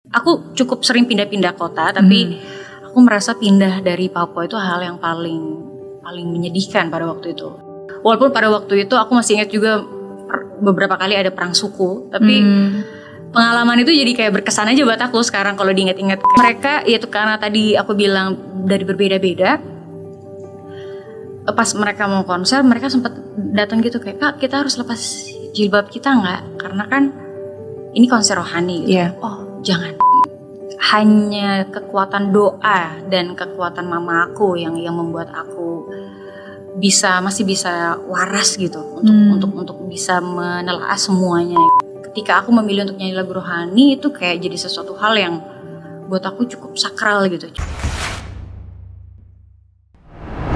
aku cukup sering pindah-pindah kota, tapi aku merasa pindah dari Papua itu hal yang paling menyedihkan pada waktu itu. Walaupun pada waktu itu aku masih ingat juga beberapa kali ada perang suku, tapi pengalaman itu jadi kayak berkesan aja buat aku sekarang kalau diingat-ingat. Mereka itu karena tadi aku bilang dari berbeda-beda. Pas mereka mau konser, mereka sempat datang gitu kayak, "Kak, kita harus lepas jilbab kita nggak? Karena kan ini konser rohani." Gitu. Yeah. Oh, jangan. Hanya kekuatan doa dan kekuatan mama aku yang membuat aku masih bisa waras gitu untuk bisa menelaah semuanya. Ketika aku memilih untuk nyanyi lagu rohani itu kayak jadi sesuatu hal yang buat aku cukup sakral gitu.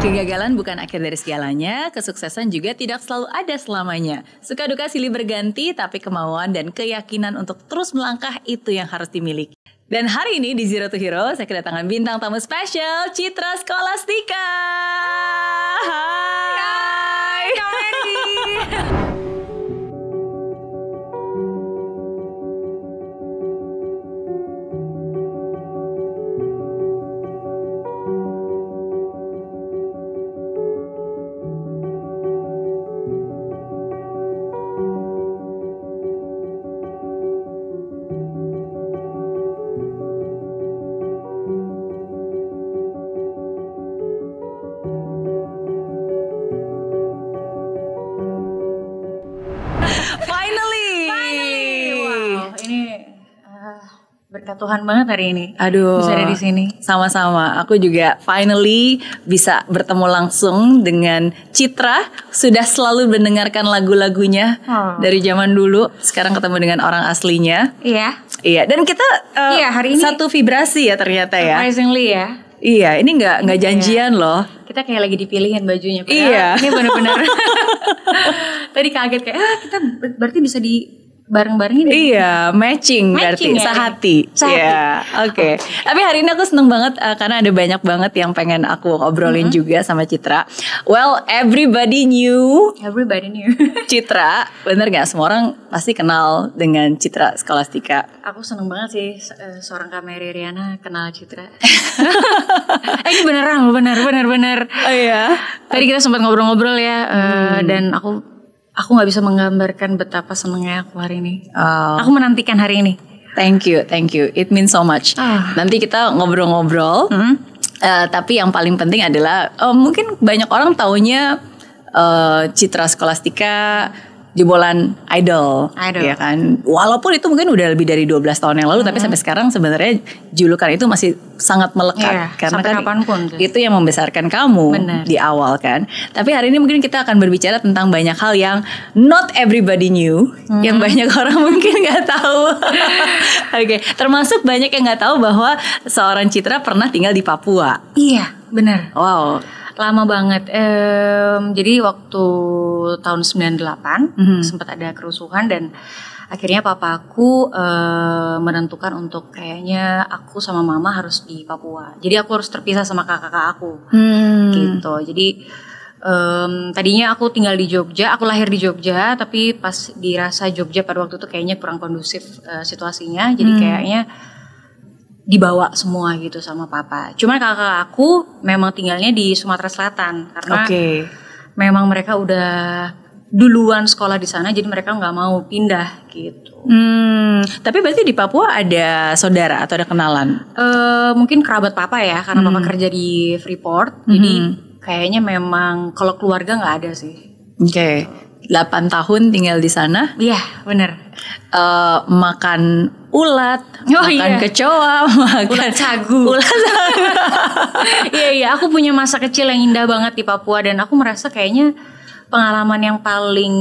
Kegagalan bukan akhir dari segalanya, kesuksesan juga tidak selalu ada selamanya. Suka duka silih berganti, tapi kemauan dan keyakinan untuk terus melangkah itu yang harus dimiliki. Dan hari ini di Zero to Hero, saya kedatangan bintang tamu spesial, Citra Scholastika. Hai, Kak Mary. Berkat Tuhan banget hari ini. Aduh, bisa ada di sini. Sama-sama. Aku juga finally bisa bertemu langsung dengan Citra. Sudah selalu mendengarkan lagu-lagunya dari zaman dulu. Sekarang ketemu dengan orang aslinya. Iya. Iya. Dan kita hari ini satu vibrasi ya ternyata ya. Surprisingly ya. Iya. Ini nggak janjian loh. Kita kayak lagi dipilihin bajunya. Iya. Ini benar-benar. Tadi kaget kayak kita berarti bisa di bareng-bareng ini. Iya, matching berarti ya? sehati. Iya, oke. Tapi hari ini aku seneng banget karena ada banyak banget yang pengen aku obrolin juga sama Citra. Well, everybody knew Citra, bener gak? Semua orang pasti kenal dengan Citra Scholastika. Aku seneng banget sih seorang Kak Mary Riana kenal Citra. Ini beneran. Oh iya. Tadi kita sempat ngobrol-ngobrol ya, dan aku nggak bisa menggambarkan betapa senengnya aku hari ini. Aku menantikan hari ini. Thank you. It means so much. Nanti kita ngobrol-ngobrol. Tapi yang paling penting adalah mungkin banyak orang taunya Citra Scholastika jebolan idol, ya kan. Walaupun itu mungkin udah lebih dari 12 tahun yang lalu, tapi sampai sekarang sebenarnya julukan itu masih sangat melekat karena kan kapanpun, itu yang membesarkan kamu di awal kan. Tapi hari ini mungkin kita akan berbicara tentang banyak hal yang not everybody knew, yang banyak orang mungkin nggak tahu. Oke, termasuk banyak yang nggak tahu bahwa seorang Citra pernah tinggal di Papua. Iya, benar. Wow. Lama banget. Jadi waktu tahun 98 sempat ada kerusuhan dan akhirnya papaku menentukan untuk kayaknya aku sama mama harus di Papua. Jadi aku harus terpisah sama kakak-kakak aku. Gitu. Jadi tadinya aku tinggal di Jogja, aku lahir di Jogja, tapi pas dirasa Jogja pada waktu itu kayaknya kurang kondusif situasinya. Jadi kayaknya dibawa semua gitu sama papa. Cuman kakak aku memang tinggalnya di Sumatera Selatan karena memang mereka udah duluan sekolah di sana, jadi mereka nggak mau pindah gitu. Tapi berarti di Papua ada saudara atau ada kenalan? Mungkin kerabat papa ya, karena papa kerja di Freeport, jadi kayaknya memang kalau keluarga nggak ada sih. Oke. 8 tahun tinggal di sana. Iya, benar. Makan ulat, makan kecoa, makan ulat sagu. Iya, aku punya masa kecil yang indah banget di Papua dan aku merasa kayaknya pengalaman yang paling,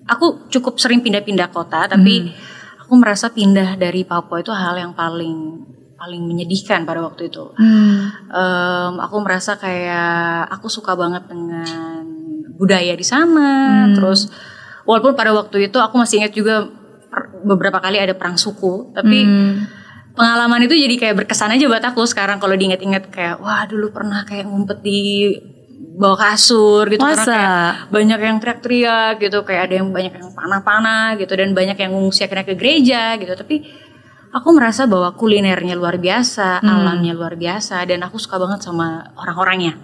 aku cukup sering pindah-pindah kota, tapi aku merasa pindah dari Papua itu hal yang paling menyedihkan pada waktu itu. Aku merasa kayak aku suka banget dengan budaya di sana. Terus walaupun pada waktu itu aku masih ingat juga beberapa kali ada perang suku, tapi pengalaman itu jadi kayak berkesan aja buat aku sekarang kalau diingat-ingat kayak wah dulu pernah kayak ngumpet di bawah kasur gitu. Karena kayak banyak yang teriak-teriak gitu, kayak ada yang banyak yang panah-panah gitu dan banyak yang ngungsi akhirnya ke gereja gitu. Tapi aku merasa bahwa kulinernya luar biasa, alamnya luar biasa, dan aku suka banget sama orang-orangnya,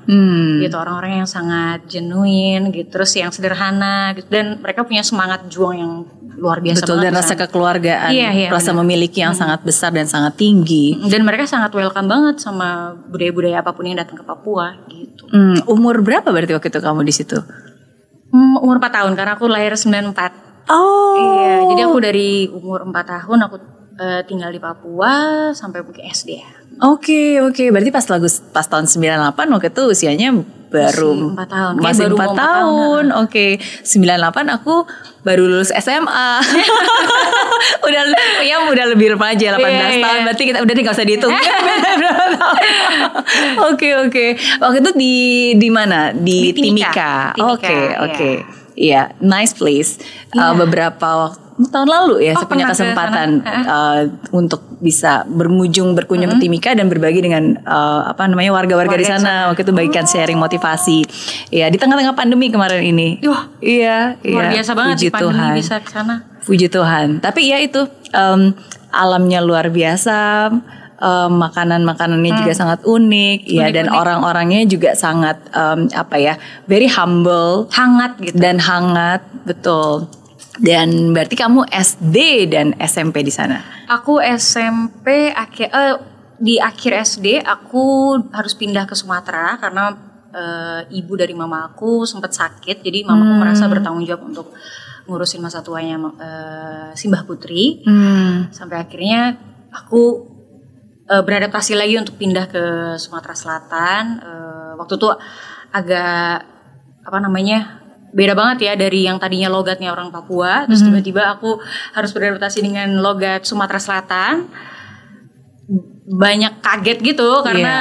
gitu, orang-orang yang sangat genuine, gitu, terus yang sederhana, gitu, dan mereka punya semangat juang yang luar biasa. Betul, banget. Dan rasa kekeluargaan, rasa benar. memiliki yang sangat besar dan sangat tinggi. Dan mereka sangat welcome banget sama budaya-budaya apapun yang datang ke Papua, gitu. Umur berapa berarti waktu itu kamu di situ? Umur 4 tahun, karena aku lahir 94. Oh. Iya, jadi aku dari umur 4 tahun aku tinggal di Papua sampai mungkin SD ya. Oke, berarti pas tahun 98 waktu itu usianya baru 4 tahun. Masih 4 tahun. Oke. 98 aku baru lulus SMA. udah lebih remaja 18 tahun. Berarti kita udah nggak usah dihitung. Oke. Waktu itu di mana? Di Timika. Oke. Iya, nice place. Beberapa waktu tahun lalu ya, saya punya kesempatan untuk bisa berkunjung ke Timika dan berbagi dengan warga-warga di sana. Waktu itu bagikan sharing motivasi. Ya, di tengah-tengah pandemi kemarin ini. Iya, luar biasa banget pandemi bisa ke sana. Puji Tuhan. Tapi ya itu alamnya luar biasa. Makanan-makanannya juga sangat unik, ya, dan orang-orangnya juga sangat very humble, hangat gitu, dan hangat, betul. Dan berarti kamu SD dan SMP di sana? Aku SMP di akhir SD aku harus pindah ke Sumatera karena ibu dari mama aku sempat sakit, jadi mamaku merasa bertanggung jawab untuk ngurusin masa tuanya Simbah Putri, sampai akhirnya aku beradaptasi lagi untuk pindah ke Sumatera Selatan. Waktu itu agak beda banget ya dari yang tadinya logatnya orang Papua, terus tiba-tiba aku harus beradaptasi dengan logat Sumatera Selatan. Banyak kaget gitu karena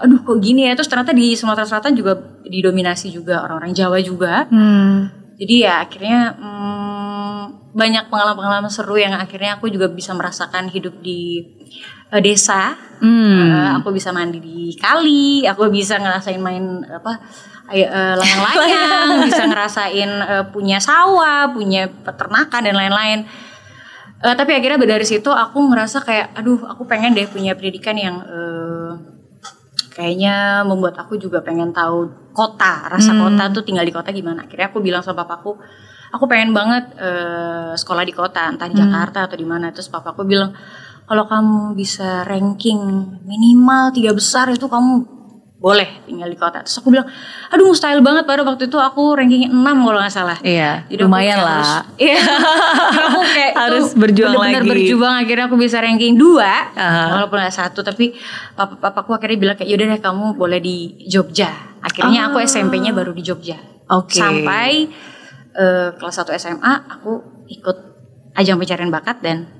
kok gini ya, terus ternyata di Sumatera Selatan juga didominasi juga orang-orang Jawa juga. Jadi ya akhirnya banyak pengalaman-pengalaman seru yang akhirnya aku juga bisa merasakan hidup di desa. Aku bisa mandi di kali, aku bisa ngerasain main layang-layang, bisa ngerasain punya sawah, punya peternakan dan lain-lain. Tapi akhirnya dari situ aku ngerasa kayak aku pengen deh punya pendidikan yang kayaknya membuat aku juga pengen tahu rasa kota tuh, tinggal di kota gimana. Akhirnya aku bilang sama papaku, aku pengen banget sekolah di kota, entah di Jakarta atau di mana. Terus papaku bilang, kalau kamu bisa ranking minimal 3 besar itu kamu boleh tinggal di kota. Terus aku bilang, mustahil banget, pada waktu itu aku rankingnya 6 kalau nggak salah. Iya, jadi lumayan lah. Aku kayak harus berjuang lagi. Berjuang, akhirnya aku bisa ranking 2, walaupun nggak 1. Tapi papaku akhirnya bilang kayak, yaudah deh kamu boleh di Jogja. Akhirnya aku SMP-nya baru di Jogja. Sampai kelas 1 SMA aku ikut ajang pencarian bakat dan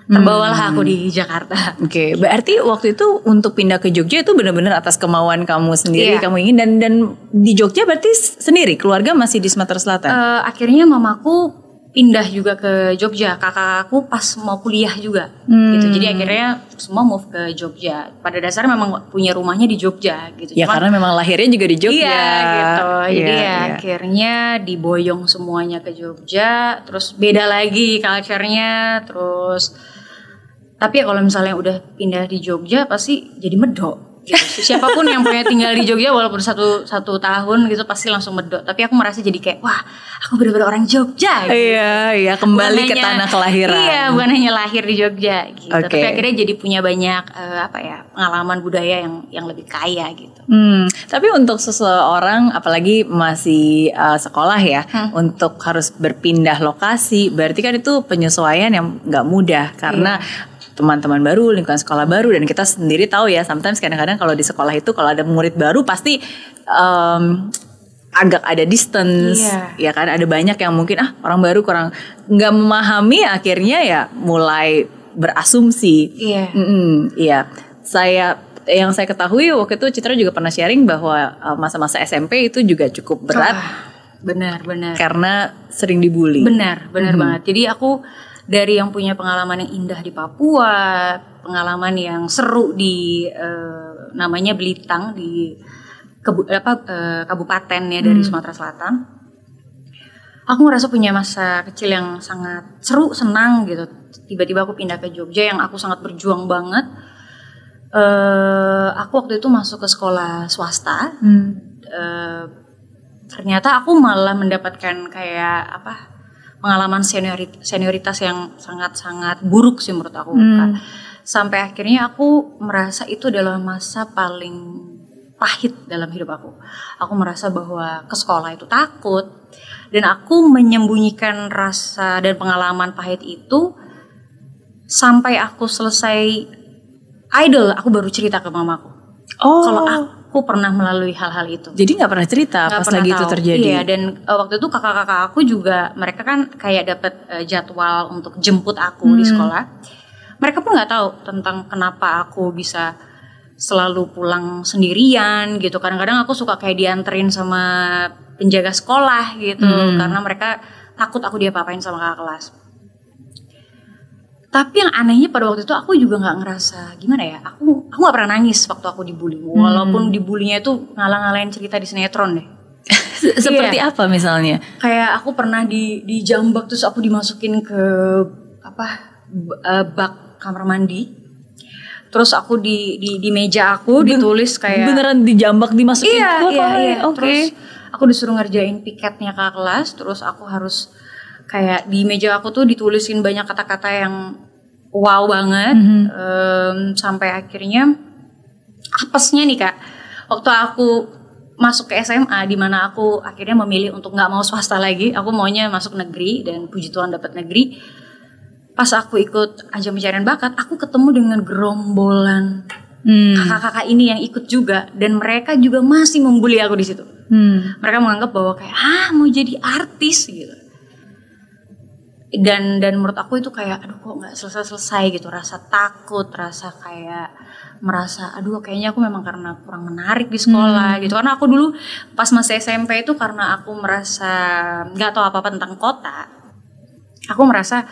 terbawalah aku di Jakarta. Oke, berarti waktu itu untuk pindah ke Jogja itu benar-benar atas kemauan kamu sendiri, kamu ingin, dan di Jogja berarti sendiri, keluarga masih di Sumatera Selatan? Akhirnya mamaku pindah juga ke Jogja, kakakku pas mau kuliah juga, gitu. Jadi akhirnya semua move ke Jogja. Pada dasarnya memang punya rumahnya di Jogja, gitu. Ya, karena memang lahirnya juga di Jogja. Iya, gitu. Jadi akhirnya diboyong semuanya ke Jogja, terus beda lagi culture-nya, terus. Tapi ya kalau misalnya udah pindah di Jogja pasti jadi medok gitu. Siapapun yang punya tinggal di Jogja walaupun satu tahun gitu pasti langsung medok. Tapi aku merasa jadi kayak, wah, aku benar-benar orang Jogja gitu. Iya, kembali ke tanah kelahiran. Iya, bukan hanya lahir di Jogja gitu. Tapi akhirnya jadi punya banyak pengalaman budaya yang lebih kaya gitu. Tapi untuk seseorang apalagi masih sekolah ya, untuk harus berpindah lokasi, berarti kan itu penyesuaian yang nggak mudah karena teman-teman baru, lingkungan sekolah baru, dan kita sendiri tahu ya, sometimes kadang-kadang kalau di sekolah itu kalau ada murid baru pasti agak ada distance, ya kan, ada banyak yang mungkin orang baru kurang nggak memahami, akhirnya ya mulai berasumsi. Iya. Yang saya ketahui waktu itu Citra juga pernah sharing bahwa masa-masa SMP itu juga cukup berat. Benar. Karena sering dibully. Benar banget. Jadi aku dari yang punya pengalaman yang indah di Papua, pengalaman yang seru di namanya Belitang di kabupaten ya dari Sumatera Selatan. aku ngerasa punya masa kecil yang sangat seru, senang gitu. Tiba-tiba aku pindah ke Jogja yang aku sangat berjuang banget. Aku waktu itu masuk ke sekolah swasta. Ternyata aku malah mendapatkan kayak pengalaman senioritas yang sangat-sangat buruk sih menurut aku. Sampai akhirnya aku merasa itu adalah masa paling pahit dalam hidup aku. Aku merasa bahwa ke sekolah itu takut, dan aku menyembunyikan rasa dan pengalaman pahit itu sampai aku selesai idol. Aku baru cerita ke mamaku kalau aku pernah melalui hal-hal itu. Jadi nggak pernah cerita pas lagi itu terjadi. Iya, dan waktu itu kakak-kakak aku juga, mereka kan kayak dapat jadwal untuk jemput aku di sekolah. Mereka pun nggak tahu tentang kenapa aku bisa selalu pulang sendirian gitu. Kadang-kadang aku suka kayak dianterin sama penjaga sekolah gitu, karena mereka takut aku diapa-apain sama kakak kelas. Tapi yang anehnya pada waktu itu aku juga nggak ngerasa gimana ya. Aku nggak pernah nangis waktu aku dibully, walaupun dibulinya itu ngalah-ngalahin cerita di sinetron deh. Seperti apa misalnya? Kayak aku pernah dijambak, terus aku dimasukin ke bak kamar mandi. Terus aku di meja aku ditulis kayak beneran dijambak, dimasukin. Iya. Terus aku disuruh ngerjain piketnya kakak kelas. Terus aku harus kayak di meja aku tuh ditulisin banyak kata-kata yang wow banget. Sampai akhirnya apesnya nih Kak, waktu aku masuk ke SMA, di mana aku akhirnya memilih untuk nggak mau swasta lagi. Aku maunya masuk negeri, dan puji Tuhan dapat negeri. Pas aku ikut ajang pencarian bakat, aku ketemu dengan gerombolan kakak-kakak ini yang ikut juga, dan mereka juga masih membuli aku di situ. Mereka menganggap bahwa kayak mau jadi artis gitu. Dan menurut aku itu kayak aduh kok nggak selesai gitu, rasa takut, rasa kayak merasa aduh kayaknya aku memang karena kurang menarik di sekolah gitu. Karena aku dulu pas masih SMP itu, karena aku merasa nggak tahu apa-apa tentang kota, aku merasa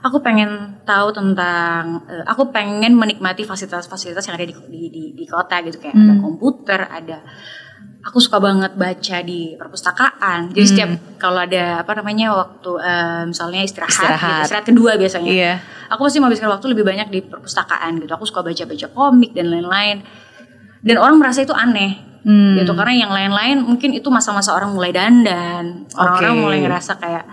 aku pengen tahu tentang, aku pengen menikmati fasilitas-fasilitas yang ada di kota gitu, kayak ada komputer, aku suka banget baca di perpustakaan. Jadi setiap kalau ada waktu misalnya istirahat kedua biasanya, aku pasti menghabiskan waktu lebih banyak di perpustakaan gitu. Aku suka baca-baca komik dan lain-lain. Dan orang merasa itu aneh gitu, karena yang lain-lain mungkin itu masa-masa orang mulai dandan, orang-orang mulai ngerasa kayak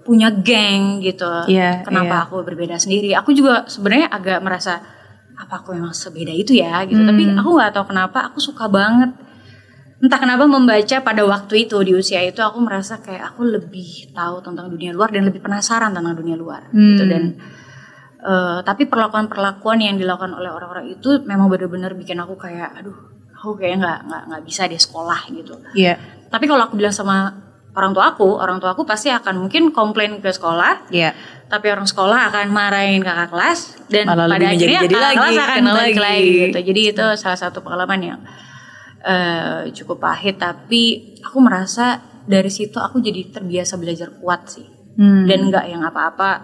punya geng gitu. Kenapa aku berbeda sendiri? Aku juga sebenarnya agak merasa apa aku memang sebeda itu ya gitu. Tapi aku nggak tahu kenapa aku suka banget, entah kenapa membaca pada waktu itu, di usia itu aku merasa kayak aku lebih tahu tentang dunia luar dan lebih penasaran tentang dunia luar gitu. Dan tapi perlakuan-perlakuan yang dilakukan oleh orang-orang itu memang benar-benar bikin aku kayak aduh, aku kayaknya nggak bisa deh sekolah gitu. Tapi kalau aku bilang sama orang tuaku pasti akan mungkin komplain ke sekolah. Tapi orang sekolah akan marahin kakak kelas, dan malah pada akhirnya kakak kelas akan balik lagi gitu. Jadi itu salah satu pengalaman yang cukup pahit, tapi aku merasa dari situ aku jadi terbiasa belajar kuat sih. Dan nggak yang apa-apa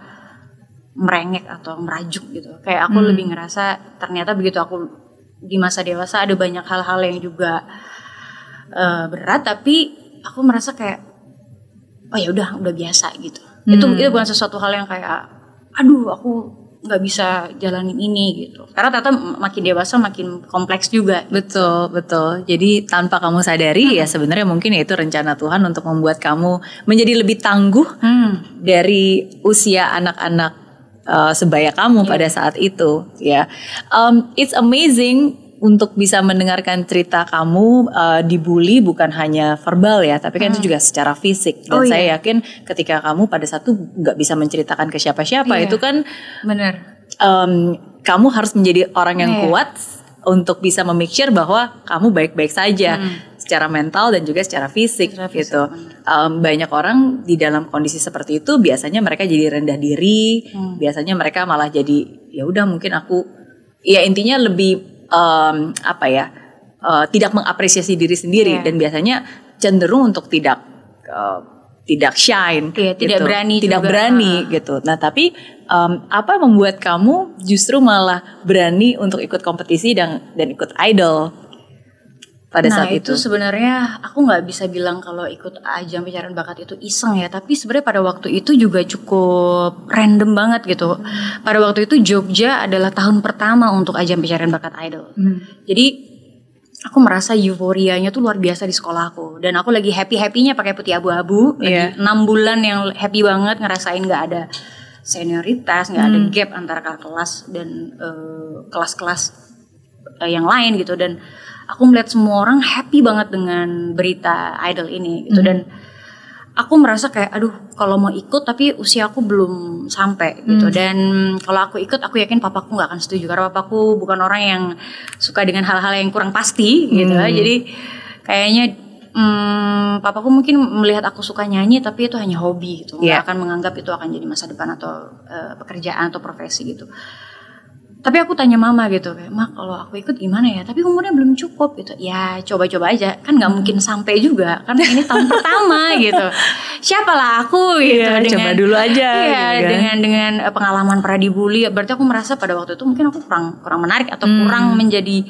merengek atau merajuk gitu. Kayak aku lebih ngerasa ternyata begitu aku di masa dewasa ada banyak hal-hal yang juga berat, tapi aku merasa kayak oh ya udah biasa gitu. Itu bukan sesuatu hal yang kayak aduh aku nggak bisa jalanin ini gitu. Karena ternyata makin dewasa makin kompleks juga. Betul. Jadi tanpa kamu sadari ya sebenarnya mungkin itu rencana Tuhan untuk membuat kamu menjadi lebih tangguh dari usia anak-anak sebaya kamu pada saat itu ya. It's amazing untuk bisa mendengarkan cerita kamu dibully bukan hanya verbal ya, tapi kan itu juga secara fisik. Dan saya yakin ketika kamu pada saat itu nggak bisa menceritakan ke siapa-siapa, itu kan benar. Kamu harus menjadi orang yang kuat untuk bisa make sure bahwa kamu baik-baik saja secara mental dan juga secara fisik gitu. Banyak orang di dalam kondisi seperti itu biasanya mereka jadi rendah diri, biasanya mereka malah jadi ya udah mungkin aku ya intinya lebih tidak mengapresiasi diri sendiri dan biasanya cenderung untuk tidak shine, tidak berani gitu. Nah tapi apa membuat kamu justru malah berani untuk ikut kompetisi dan ikut idol? pada saat itu? Nah itu sebenarnya aku nggak bisa bilang kalau ikut ajang pencarian bakat itu iseng ya, tapi sebenarnya pada waktu itu juga cukup random banget gitu. Pada waktu itu Jogja adalah tahun pertama untuk ajang pencarian bakat idol. Jadi aku merasa euforianya tuh luar biasa di sekolah aku, dan aku lagi happy-happynya pakai putih abu-abu. Lagi 6 bulan yang happy banget, ngerasain nggak ada senioritas, nggak ada gap antara kakak kelas dan kelas-kelas yang lain gitu. Dan aku melihat semua orang happy banget dengan berita idol ini gitu. Dan aku merasa kayak aduh kalau mau ikut tapi usia aku belum sampai gitu. Dan kalau aku ikut aku yakin papaku gak akan setuju, karena papaku bukan orang yang suka dengan hal-hal yang kurang pasti gitu. Jadi kayaknya papaku mungkin melihat aku suka nyanyi tapi itu hanya hobi gitu, gak akan menganggap itu akan jadi masa depan atau pekerjaan atau profesi gitu. Tapi aku tanya mama gitu, kayak Ma kalau aku ikut gimana ya, tapi umurnya belum cukup gitu. Ya coba-coba aja, kan gak mungkin sampai juga, kan ini tahun pertama gitu. Siapalah aku gitu, coba dulu aja gitu kan. dengan pengalaman pernah dibully, berarti aku merasa pada waktu itu mungkin aku kurang menarik atau kurang menjadi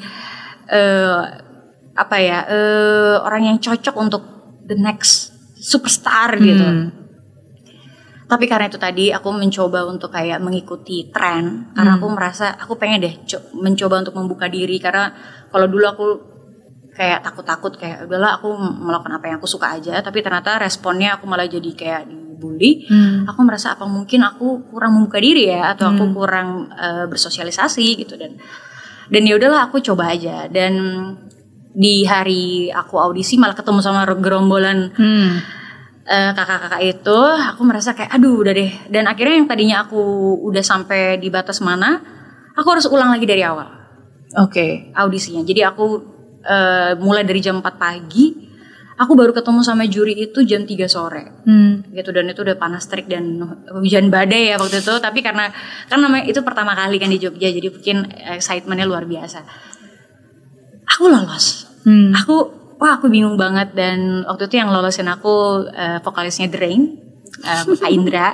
orang yang cocok untuk the next superstar gitu. Tapi karena itu tadi aku mencoba untuk kayak mengikuti tren, karena aku merasa aku pengen deh mencoba untuk membuka diri, karena kalau dulu aku kayak takut-takut kayak udahlah aku melakukan apa yang aku suka aja, tapi ternyata responnya aku malah jadi kayak dibully. Aku merasa apa mungkin aku kurang membuka diri ya, atau aku kurang bersosialisasi gitu. Dan ya udahlah aku coba aja. Dan di hari aku audisi malah ketemu sama gerombolan kakak-kakak itu, aku merasa kayak aduh udah deh. Dan akhirnya yang tadinya aku udah sampai di batas mana, aku harus ulang lagi dari awal. Audisinya. Jadi aku mulai dari jam 4 pagi, aku baru ketemu sama juri itu jam 3 sore. Gitu. Dan itu udah panas terik dan hujan badai ya waktu itu. Tapi karena namanya itu pertama kali kan di Jogja, jadi mungkin excitementnya luar biasa. Aku lolos. Aku bingung banget. Dan waktu itu yang lolosin aku vokalisnya The Rain, Kak Indra.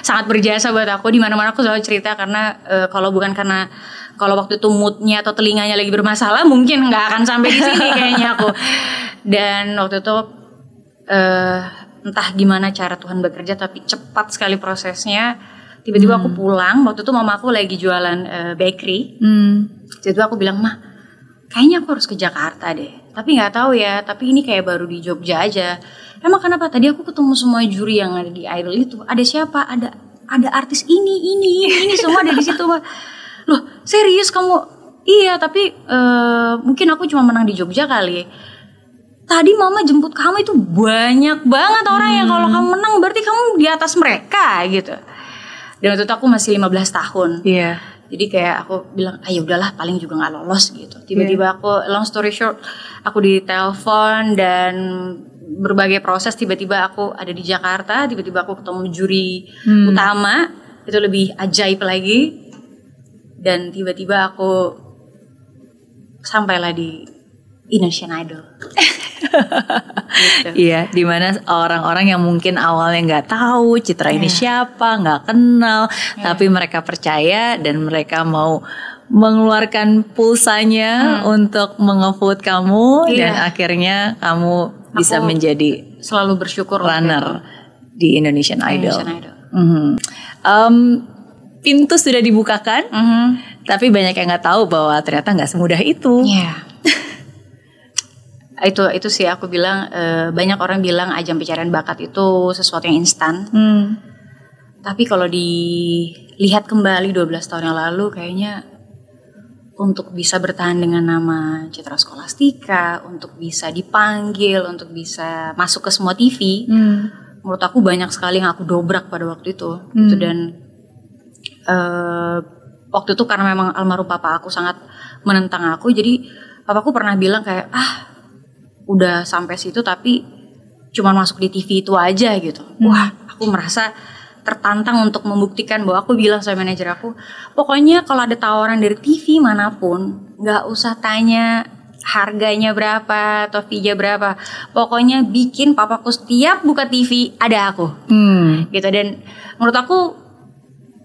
Sangat berjasa buat aku. Di mana-mana aku selalu cerita, karena kalau bukan karena kalau waktu itu moodnya atau telinganya lagi bermasalah, mungkin nggak akan sampai di sini kayaknya aku. Dan waktu itu entah gimana cara Tuhan bekerja, tapi cepat sekali prosesnya. Tiba-tiba aku pulang. Waktu itu mama aku lagi jualan bakery. Jadi aku bilang, "Mah, kayaknya aku harus ke Jakarta deh. Tapi nggak tahu ya. Tapi ini kayak baru di Jogja aja." Emang kenapa? Tadi aku ketemu semua juri yang ada di Idol itu. Ada siapa? Ada artis ini semua ada di situ. Loh, serius kamu? Iya, tapi mungkin aku cuma menang di Jogja kali. Tadi mama jemput kamu itu banyak banget orang yang kalau kamu menang berarti kamu di atas mereka gitu. Dan waktu itu aku masih 15 tahun. Jadi kayak aku bilang, ayo udahlah paling juga gak lolos gitu. Tiba-tiba aku, long story short, aku ditelepon dan berbagai proses. Tiba-tiba aku ada di Jakarta, tiba-tiba aku ketemu juri utama. Itu lebih ajaib lagi. Dan tiba-tiba aku sampailah di Indonesian Idol. Gitu. Iya, dimana orang-orang yang mungkin awalnya nggak tahu Citra ini siapa, nggak kenal, tapi mereka percaya dan mereka mau mengeluarkan pulsanya untuk mengevote kamu, dan akhirnya kamu bisa menjadi selalu bersyukur runner di Indonesian Idol. Pintu sudah dibukakan, tapi banyak yang nggak tahu bahwa ternyata nggak semudah itu. Itu sih aku bilang, banyak orang bilang ajang pencarian bakat itu sesuatu yang instan. Tapi kalau dilihat kembali 12 tahun yang lalu, kayaknya untuk bisa bertahan dengan nama Citra Scholastika, untuk bisa dipanggil, untuk bisa masuk ke semua TV, menurut aku banyak sekali yang aku dobrak pada waktu itu. Dan waktu itu karena memang almarhum papa aku sangat menentang aku, jadi papaku pernah bilang kayak udah sampai situ tapi cuma masuk di TV itu aja gitu. Wah, aku merasa tertantang untuk membuktikan bahwa aku bilang sama manajer aku, pokoknya kalau ada tawaran dari TV manapun, nggak usah tanya harganya berapa atau fee-nya berapa, pokoknya bikin papaku setiap buka TV ada aku, gitu. Dan menurut aku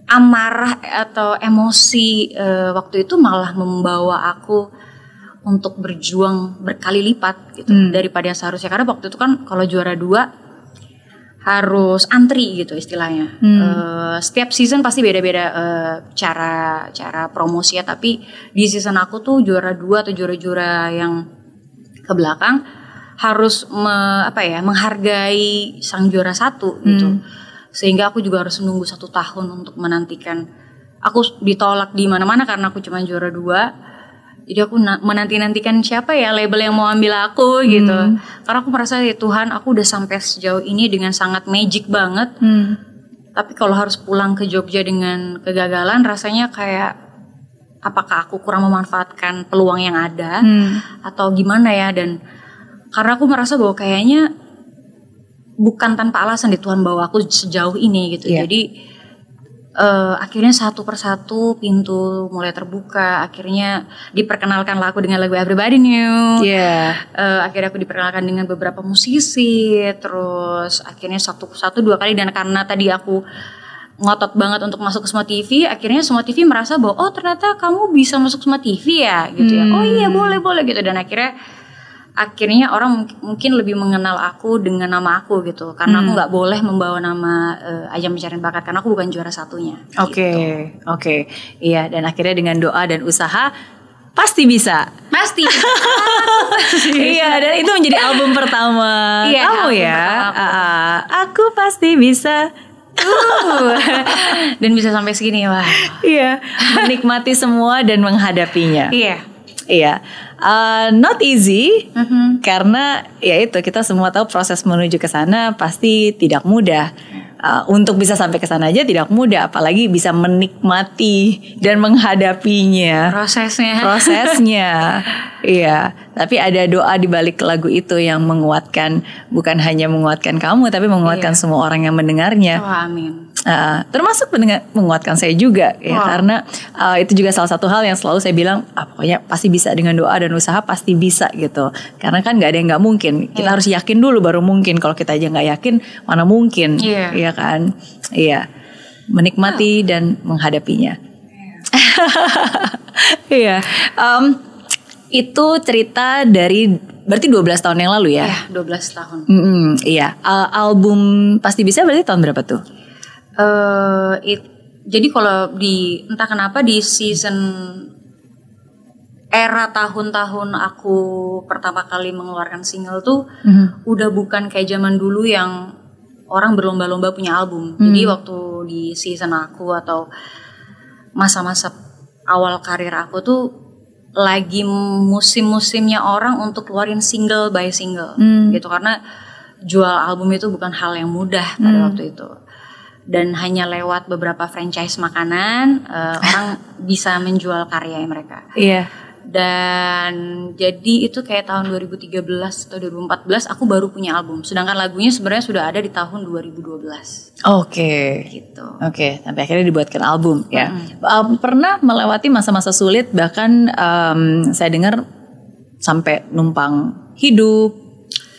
amarah atau emosi waktu itu malah membawa aku untuk berjuang berkali lipat gitu daripada yang seharusnya. Karena waktu itu kan kalau juara 2 harus antri gitu istilahnya. Setiap season pasti beda-beda cara promosi ya. Tapi di season aku tuh juara 2 atau juara-juara yang ke belakang harus menghargai sang juara 1 gitu. Sehingga aku juga harus menunggu 1 tahun untuk menantikan. Aku ditolak di mana-mana karena aku cuma juara 2. Jadi aku menanti-nantikan siapa ya label yang mau ambil aku gitu. Karena aku merasa ya Tuhan, aku udah sampai sejauh ini dengan sangat magic banget. Tapi kalau harus pulang ke Jogja dengan kegagalan, rasanya kayak apakah aku kurang memanfaatkan peluang yang ada atau gimana ya. Dan karena aku merasa bahwa kayaknya bukan tanpa alasan di Tuhan bawa aku sejauh ini gitu. Jadi akhirnya satu persatu pintu mulai terbuka. Akhirnya diperkenalkan aku dengan lagu Everybody Knew. Akhirnya aku diperkenalkan dengan beberapa musisi. Terus akhirnya 1-2 kali. Dan karena tadi aku ngotot banget untuk masuk ke Smart TV, akhirnya Smart TV merasa bahwa oh ternyata kamu bisa masuk Smart TV ya gitu ya. Oh iya boleh gitu. Dan akhirnya orang mungkin lebih mengenal aku dengan nama aku gitu. Karena aku gak boleh membawa nama Ajang Pencarian Bakat karena aku bukan juara satunya. Oke. Iya, dan akhirnya dengan doa dan usaha pasti bisa. Pasti. Iya, dan itu menjadi album pertama kamu ya. Aku pasti bisa. Dan bisa sampai segini. Wah. Iya, menikmati semua dan menghadapinya. Iya, not easy karena ya itu kita semua tahu proses menuju ke sana pasti tidak mudah. Untuk bisa sampai ke sana aja tidak mudah, apalagi bisa menikmati dan menghadapinya. Prosesnya. Iya, tapi ada doa di balik lagu itu yang menguatkan, bukan hanya menguatkan kamu tapi menguatkan semua orang yang mendengarnya. Oh, amin. Termasuk menguatkan saya juga ya, karena itu juga salah satu hal yang selalu saya bilang pokoknya pasti bisa, dengan doa dan usaha pasti bisa gitu. Karena kan nggak ada yang nggak mungkin, kita harus yakin dulu baru mungkin. Kalau kita aja nggak yakin mana mungkin, ya kan? Iya, menikmati dan menghadapinya. Iya. Itu cerita dari berarti 12 tahun yang lalu ya? Iya, 12 tahun. Iya. Album Pasti Bisa berarti tahun berapa tuh? Jadi kalau entah kenapa di season era tahun-tahun aku pertama kali mengeluarkan single tuh udah bukan kayak zaman dulu yang orang berlomba-lomba punya album. Jadi waktu di season aku atau masa-masa awal karir aku tuh lagi musim-musimnya orang untuk keluarin single by single gitu, karena jual album itu bukan hal yang mudah pada waktu itu. Dan hanya lewat beberapa franchise makanan orang bisa menjual karya mereka. Dan jadi itu kayak tahun 2013 atau 2014 aku baru punya album. Sedangkan lagunya sebenarnya sudah ada di tahun 2012. Gitu. Sampai akhirnya dibuatkan album ya. Pernah melewati masa-masa sulit, bahkan saya dengar sampai numpang hidup,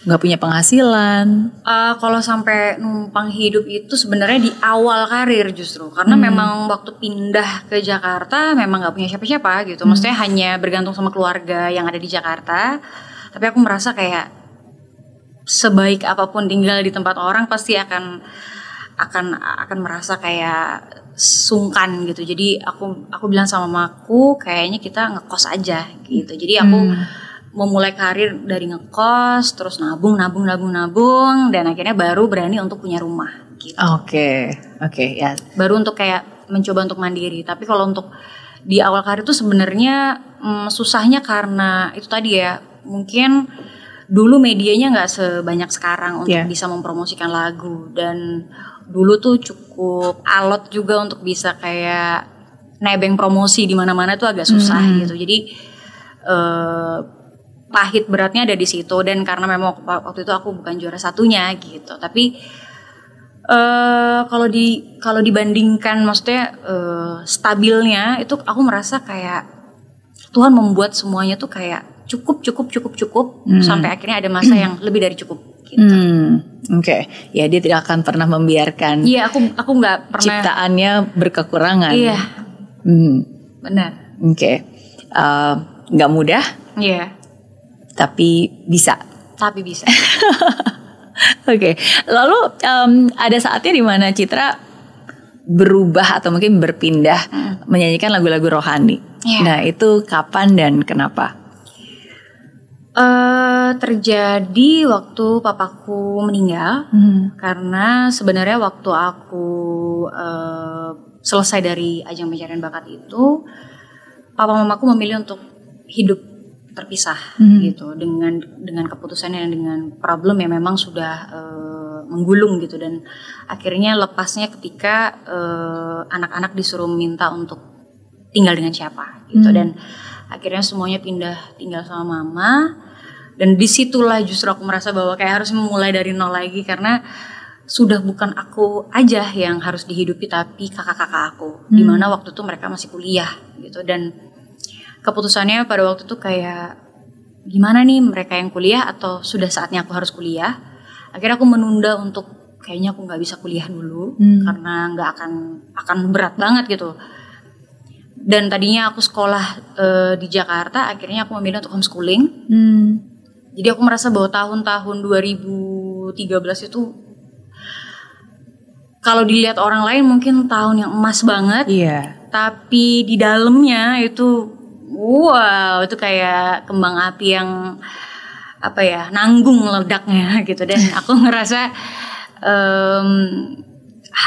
nggak punya penghasilan. Kalau sampai numpang hidup itu sebenarnya di awal karir justru, karena memang waktu pindah ke Jakarta memang nggak punya siapa-siapa gitu. Maksudnya hanya bergantung sama keluarga yang ada di Jakarta. Tapi aku merasa kayak sebaik apapun tinggal di tempat orang pasti akan merasa kayak sungkan gitu. Jadi aku bilang sama mamaku kayaknya kita ngekos aja gitu. Jadi aku memulai karir dari ngekos, terus nabung, dan akhirnya baru berani untuk punya rumah gitu. Oke, ya. Baru untuk kayak mencoba untuk mandiri. Tapi kalau untuk di awal karir itu sebenarnya susahnya karena itu tadi ya, mungkin dulu medianya nggak sebanyak sekarang untuk bisa mempromosikan lagu, dan dulu tuh cukup alot juga untuk bisa kayak nebeng promosi di mana-mana tuh agak susah gitu. Jadi pahit beratnya ada di situ, dan karena memang waktu itu aku bukan juara satunya gitu. Tapi kalau dibandingkan maksudnya stabilnya itu aku merasa kayak Tuhan membuat semuanya tuh kayak cukup sampai akhirnya ada masa yang lebih dari cukup gitu. Ya dia tidak akan pernah membiarkan aku nggak pernah ciptaannya berkekurangan. Benar. Nggak mudah Iya. Tapi bisa. Oke. Lalu ada saatnya di mana Citra berubah atau mungkin berpindah menyanyikan lagu-lagu rohani. Nah, itu kapan dan kenapa? Terjadi waktu papaku meninggal. Karena sebenarnya waktu aku selesai dari ajang pencarian bakat itu, papa mamaku memilih untuk hidup terpisah gitu, dengan keputusannya, dengan problem yang memang sudah menggulung gitu. Dan akhirnya lepasnya ketika anak-anak disuruh minta untuk tinggal dengan siapa gitu. Dan akhirnya semuanya pindah tinggal sama mama. Dan disitulah justru aku merasa bahwa kayak harus memulai dari nol lagi, karena sudah bukan aku aja yang harus dihidupi, tapi kakak-kakak aku, dimana waktu itu mereka masih kuliah gitu. Dan keputusannya pada waktu itu kayak gimana nih, mereka yang kuliah atau sudah saatnya aku harus kuliah. Akhirnya aku menunda untuk kayaknya aku nggak bisa kuliah dulu, karena nggak akan berat banget gitu. Dan tadinya aku sekolah di Jakarta, akhirnya aku memilih untuk homeschooling. Jadi aku merasa bahwa tahun-tahun 2013 itu kalau dilihat orang lain mungkin tahun yang emas banget. Tapi di dalamnya itu wow, itu kayak kembang api yang nanggung meledaknya gitu. Dan aku ngerasa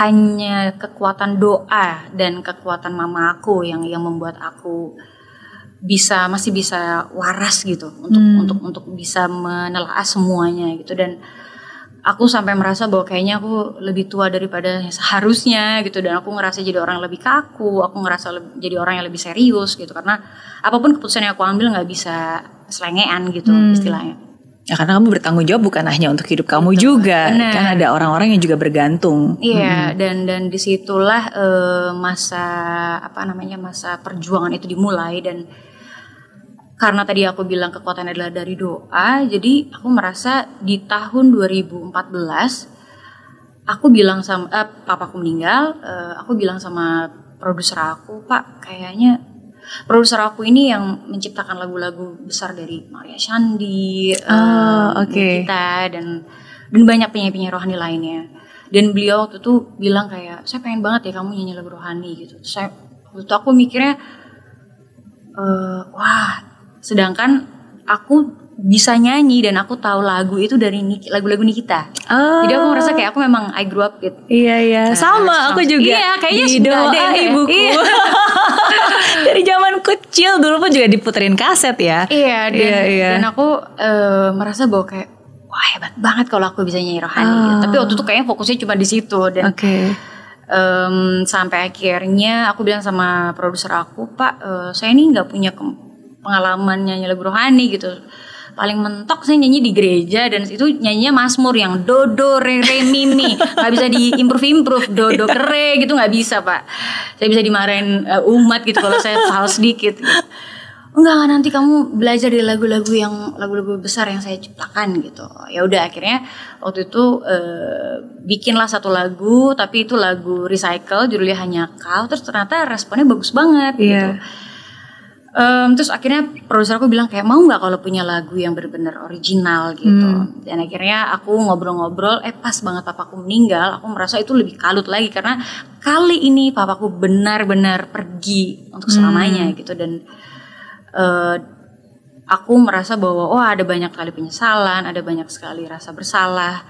hanya kekuatan doa dan kekuatan mama aku yang membuat aku masih bisa waras gitu untuk bisa menelaah semuanya gitu. Dan aku sampai merasa bahwa kayaknya aku lebih tua daripada seharusnya gitu. Dan aku ngerasa jadi orang yang lebih kaku, aku ngerasa jadi orang yang lebih serius gitu, karena apapun keputusan yang aku ambil nggak bisa selengean gitu istilahnya. Ya, karena kamu bertanggung jawab bukan hanya untuk hidup kamu juga. Bener. Kan ada orang-orang yang juga bergantung. Iya, dan disitulah masa perjuangan itu dimulai. Dan karena tadi aku bilang kekuatan adalah dari doa, jadi aku merasa di tahun 2014 aku bilang sama papaku meninggal, aku bilang sama produser aku, Pak, kayaknya produser aku ini yang menciptakan lagu-lagu besar dari Maria Shandi, kita dan banyak penyanyi-penyanyi rohani lainnya. Dan beliau waktu itu bilang kayak, saya pengen banget ya kamu nyanyi lagu rohani gitu. Waktu itu aku mikirnya, wah, sedangkan aku bisa nyanyi dan aku tahu lagu itu dari lagu-lagu Nikita. Jadi aku merasa kayak aku memang I grew up with. Iya. Sama aku juga. Iya, kayaknya sudah ada ibuku. Iya. Dari zaman kecil dulu pun juga diputerin kaset ya. Iya, dan aku merasa bahwa kayak wah, hebat banget kalau aku bisa nyanyi rohani gitu. Tapi waktu itu kayaknya fokusnya cuma di situ. Dan sampai akhirnya aku bilang sama produser aku, Pak, saya ini nggak punya pengalaman nyanyi lagu rohani gitu. Paling mentok saya nyanyi di gereja, dan itu nyanyinya Mazmur yang do do re re mi mi, nggak bisa diimprove do do ke re gitu, nggak bisa, Pak. Saya bisa dimarahin umat gitu kalau saya fals dikit gitu. Enggak, nanti kamu belajar dari lagu-lagu besar yang saya ciptakan gitu. Ya udah, akhirnya waktu itu bikinlah satu lagu, tapi itu lagu recycle, judulnya Hanya Kau. Terus ternyata responnya bagus banget gitu. Terus akhirnya produser aku bilang kayak, mau nggak kalau punya lagu yang benar-benar original gitu. Dan akhirnya aku ngobrol-ngobrol, pas banget papaku meninggal, aku merasa itu lebih kalut lagi, karena kali ini papaku benar-benar pergi untuk selamanya gitu. Dan aku merasa bahwa ada banyak sekali penyesalan, ada banyak sekali rasa bersalah.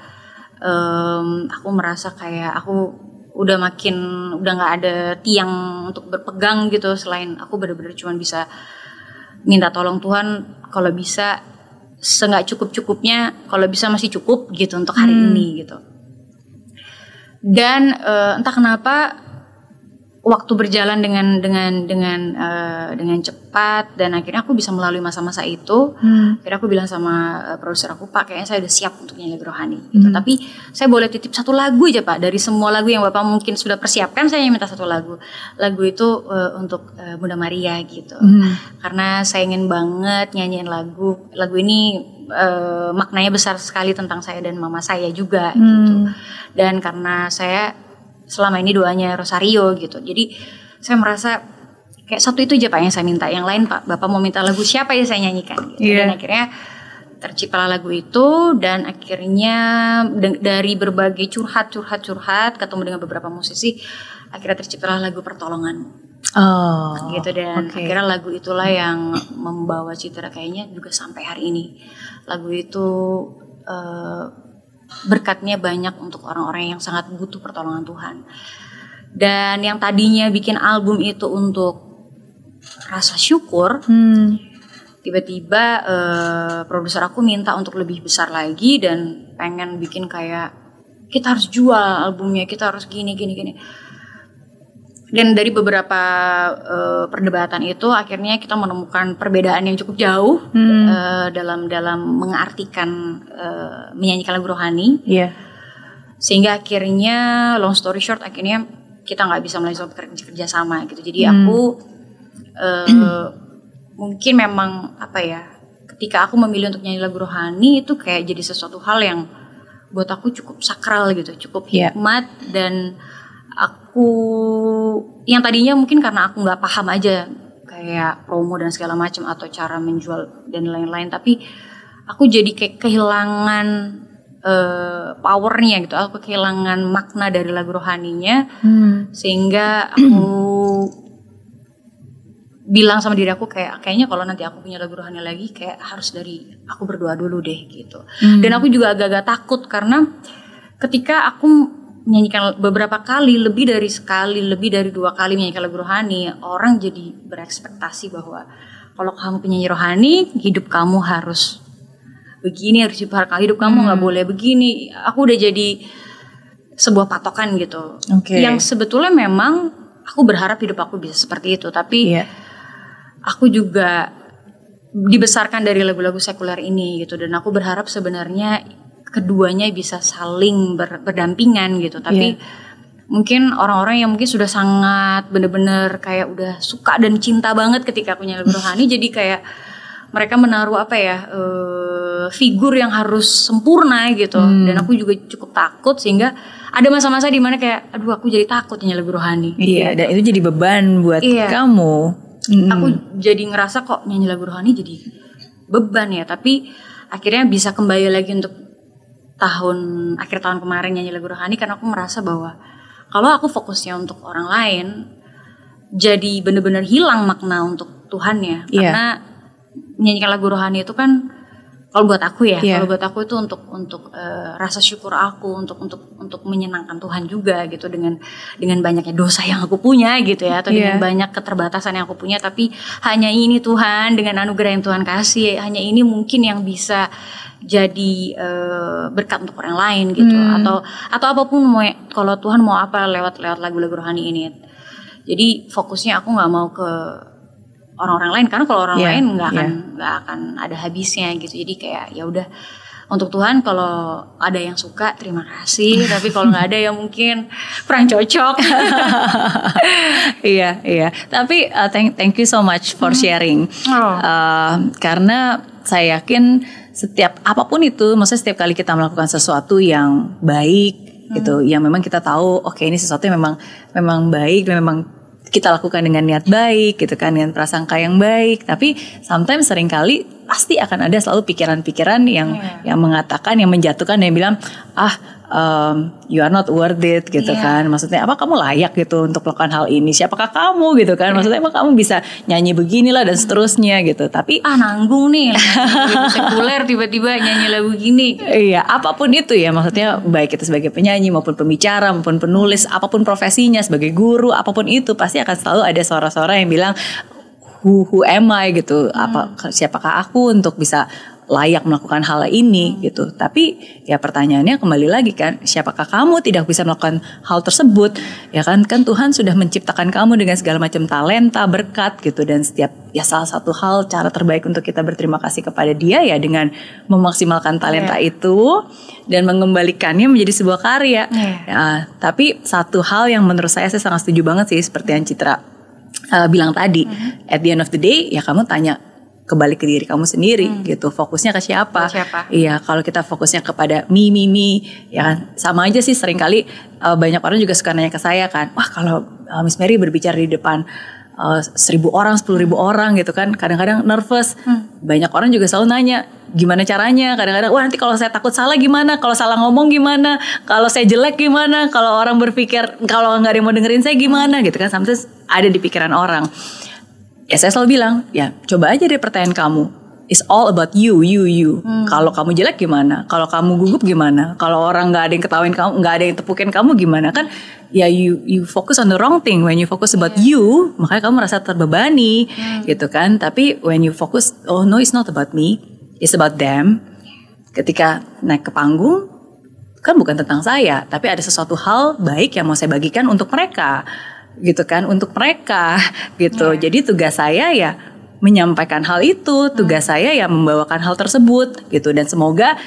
Aku merasa kayak aku udah nggak ada tiang untuk berpegang gitu, selain aku benar-benar cuma bisa minta tolong Tuhan, kalau bisa seenggak cukup-cukupnya, kalau bisa masih cukup gitu untuk hari ini gitu. Dan entah kenapa waktu berjalan dengan cepat, dan akhirnya aku bisa melalui masa-masa itu. Akhirnya aku bilang sama produser aku, Pak, kayaknya saya udah siap untuk nyanyi lagu rohani gitu. Tapi saya boleh titip satu lagu aja, Pak, dari semua lagu yang Bapak mungkin sudah persiapkan. Saya minta satu lagu itu untuk Bunda Maria gitu. Karena saya ingin banget nyanyiin lagu ini. Maknanya besar sekali tentang saya dan mama saya juga gitu. Dan karena saya selama ini doanya Rosario gitu, jadi saya merasa kayak satu itu aja Pak yang saya minta, yang lain Pak Bapak mau minta lagu siapa ya saya nyanyikan gitu. Dan akhirnya terciptalah lagu itu, dan akhirnya dari berbagai curhat ketemu dengan beberapa musisi, akhirnya terciptalah lagu Pertolongan. Gitu, dan akhirnya lagu itulah yang membawa Citra kayaknya juga sampai hari ini. Lagu itu berkatnya banyak untuk orang-orang yang sangat butuh pertolongan Tuhan. Dan yang tadinya bikin album itu untuk rasa syukur, tiba-tiba produser aku minta untuk lebih besar lagi dan pengen bikin kayak kita harus jual albumnya, kita harus gini. Dan dari beberapa perdebatan itu akhirnya kita menemukan perbedaan yang cukup jauh dalam mengartikan menyanyikan lagu rohani. Sehingga akhirnya long story short, akhirnya kita nggak bisa melanjutkan kerja sama gitu. Jadi aku mungkin memang ketika aku memilih untuk nyanyi lagu rohani itu kayak jadi sesuatu hal yang buat aku cukup sakral gitu, cukup hikmat. Dan aku yang tadinya mungkin karena aku nggak paham aja kayak promo dan segala macam atau cara menjual dan lain-lain, tapi aku jadi kayak kehilangan powernya gitu, aku kehilangan makna dari lagu rohaninya, sehingga aku bilang sama diri aku kayaknya kalau nanti aku punya lagu rohani lagi kayak harus dari aku berdoa dulu deh gitu. Dan aku juga agak-agak takut karena ketika aku menyanyikan beberapa kali, lebih dari sekali, lebih dari 2 kali menyanyikan lagu rohani, orang jadi berekspektasi bahwa kalau kamu penyanyi rohani, hidup kamu harus begini, harus hidup kamu nggak boleh begini. Aku udah jadi sebuah patokan gitu. Yang sebetulnya memang aku berharap hidup aku bisa seperti itu, tapi aku juga dibesarkan dari lagu-lagu sekuler ini gitu, dan aku berharap sebenarnya keduanya bisa saling berdampingan gitu. Tapi mungkin orang-orang yang mungkin sudah sangat bener-bener kayak udah suka dan cinta banget ketika aku nyanyi lagu rohani, jadi kayak mereka menaruh figur yang harus sempurna gitu. Dan aku juga cukup takut, sehingga ada masa-masa di mana kayak aduh aku jadi takut nyanyi lagu rohani. Dan itu jadi beban buat kamu. Aku jadi ngerasa kok nyanyi lagu rohani jadi beban ya. Tapi akhirnya bisa kembali lagi untuk akhir tahun kemarin nyanyi lagu rohani, karena aku merasa bahwa kalau aku fokusnya untuk orang lain, jadi benar-benar hilang makna untuk Tuhan ya. Karena menyanyikan lagu rohani itu kan kalau buat aku ya, kalau buat aku itu untuk rasa syukur aku, untuk menyenangkan Tuhan juga gitu, dengan banyaknya dosa yang aku punya gitu ya, atau dengan banyak keterbatasan yang aku punya, tapi hanya ini Tuhan dengan anugerah yang Tuhan kasih, hanya ini mungkin yang bisa jadi berkat untuk orang lain gitu, atau apapun kalau Tuhan mau apa lewat lagu-lagu rohani ini. Jadi fokusnya aku nggak mau ke orang-orang lain, karena kalau orang lain nggak akan ada habisnya gitu. Jadi kayak ya udah, untuk Tuhan kalau ada yang suka terima kasih, tapi kalau nggak ada ya mungkin kurang cocok. Iya. Tapi thank you so much for sharing. Karena saya yakin setiap apapun itu, maksudnya setiap kali kita melakukan sesuatu yang baik gitu, yang memang kita tahu ini sesuatu yang memang baik dan memang kita lakukan dengan niat baik gitu kan, dengan prasangka yang baik, tapi sometimes seringkali pasti akan ada selalu pikiran-pikiran yang mengatakan, yang menjatuhkan, yang bilang you are not worth it gitu kan. Maksudnya apa kamu layak gitu untuk melakukan hal ini? Siapakah kamu gitu kan? Maksudnya apa kamu bisa nyanyi beginilah dan seterusnya gitu. Tapi nanggung nih lagu sekuler tiba-tiba nyanyi lagu gini. Iya, apapun itu ya, maksudnya baik itu sebagai penyanyi maupun pembicara maupun penulis, apapun profesinya, sebagai guru, apapun itu pasti akan selalu ada suara-suara yang bilang who am I gitu. Siapakah aku untuk bisa layak melakukan hal ini gitu. Tapi ya pertanyaannya kembali lagi kan, siapakah kamu tidak bisa melakukan hal tersebut? Ya kan Tuhan sudah menciptakan kamu dengan segala macam talenta, berkat gitu, dan setiap salah satu hal cara terbaik untuk kita berterima kasih kepada Dia ya dengan memaksimalkan talenta itu dan mengembalikannya menjadi sebuah karya. Tapi satu hal yang menurut saya sangat setuju banget sih, seperti yang Citra bilang tadi, at the end of the day ya kamu tanya kembali ke diri kamu sendiri gitu, fokusnya ke siapa? Iya, kalau kita fokusnya kepada me ya kan, sama aja sih. Seringkali banyak orang juga suka nanya ke saya kan, wah kalau Miss Mary berbicara di depan 1.000 orang, 10.000 orang gitu kan. Kadang-kadang nervous. Banyak orang juga selalu nanya gimana caranya. Kadang-kadang wah nanti kalau saya takut salah gimana, kalau salah ngomong gimana, kalau saya jelek gimana, kalau orang berpikir kalau nggak ada yang mau dengerin saya gimana gitu kan. Sometimes ada di pikiran orang. Ya saya selalu bilang, ya coba aja deh pertanyaan kamu. It's all about you. Kalau kamu jelek gimana? Kalau kamu gugup gimana? Kalau orang nggak ada yang ketawain kamu, nggak ada yang tepukin kamu gimana? Kan ya you focus on the wrong thing. When you focus about you, makanya kamu merasa terbebani gitu kan. Tapi when you focus, oh no, it's not about me, it's about them. Ketika naik ke panggung, kan bukan tentang saya, tapi ada sesuatu hal baik yang mau saya bagikan untuk mereka, gitu kan? Untuk mereka, gitu. Jadi tugas saya ya menyampaikan hal itu, tugas saya ya membawakan hal tersebut gitu. Dan semoga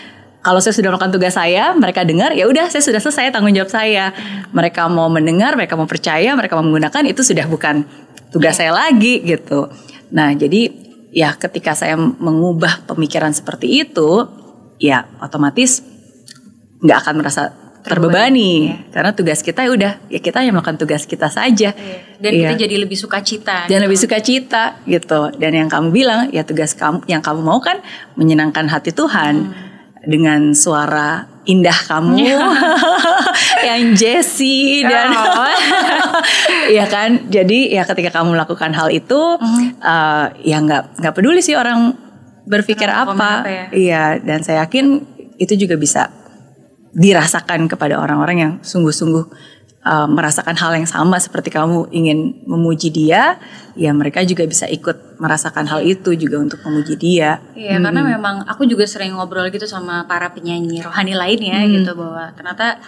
kalau saya sudah melakukan tugas saya, mereka dengar, ya udah saya sudah selesai tanggung jawab saya. Mereka mau mendengar, mereka mau percaya, mereka mau menggunakan, itu sudah bukan tugas saya lagi gitu. Nah jadi ya ketika saya mengubah pemikiran seperti itu, ya otomatis nggak akan merasa terbebani karena tugas kita ya udah, ya kita yang melakukan tugas kita saja. Dan kita jadi lebih sukacita. Dan lebih sukacita gitu. Dan yang kamu bilang ya tugas kamu yang kamu mau kan menyenangkan hati Tuhan dengan suara indah kamu yang Jessie dan ya kan. Jadi ya ketika kamu melakukan hal itu ya nggak peduli sih orang berpikir apa. Iya, dan saya yakin itu juga bisa dirasakan kepada orang-orang yang sungguh-sungguh merasakan hal yang sama seperti kamu ingin memuji dia, ya mereka juga bisa ikut merasakan hal itu juga untuk memuji dia. Iya, karena memang aku juga sering ngobrol gitu sama para penyanyi rohani lainnya gitu, bahwa ternyata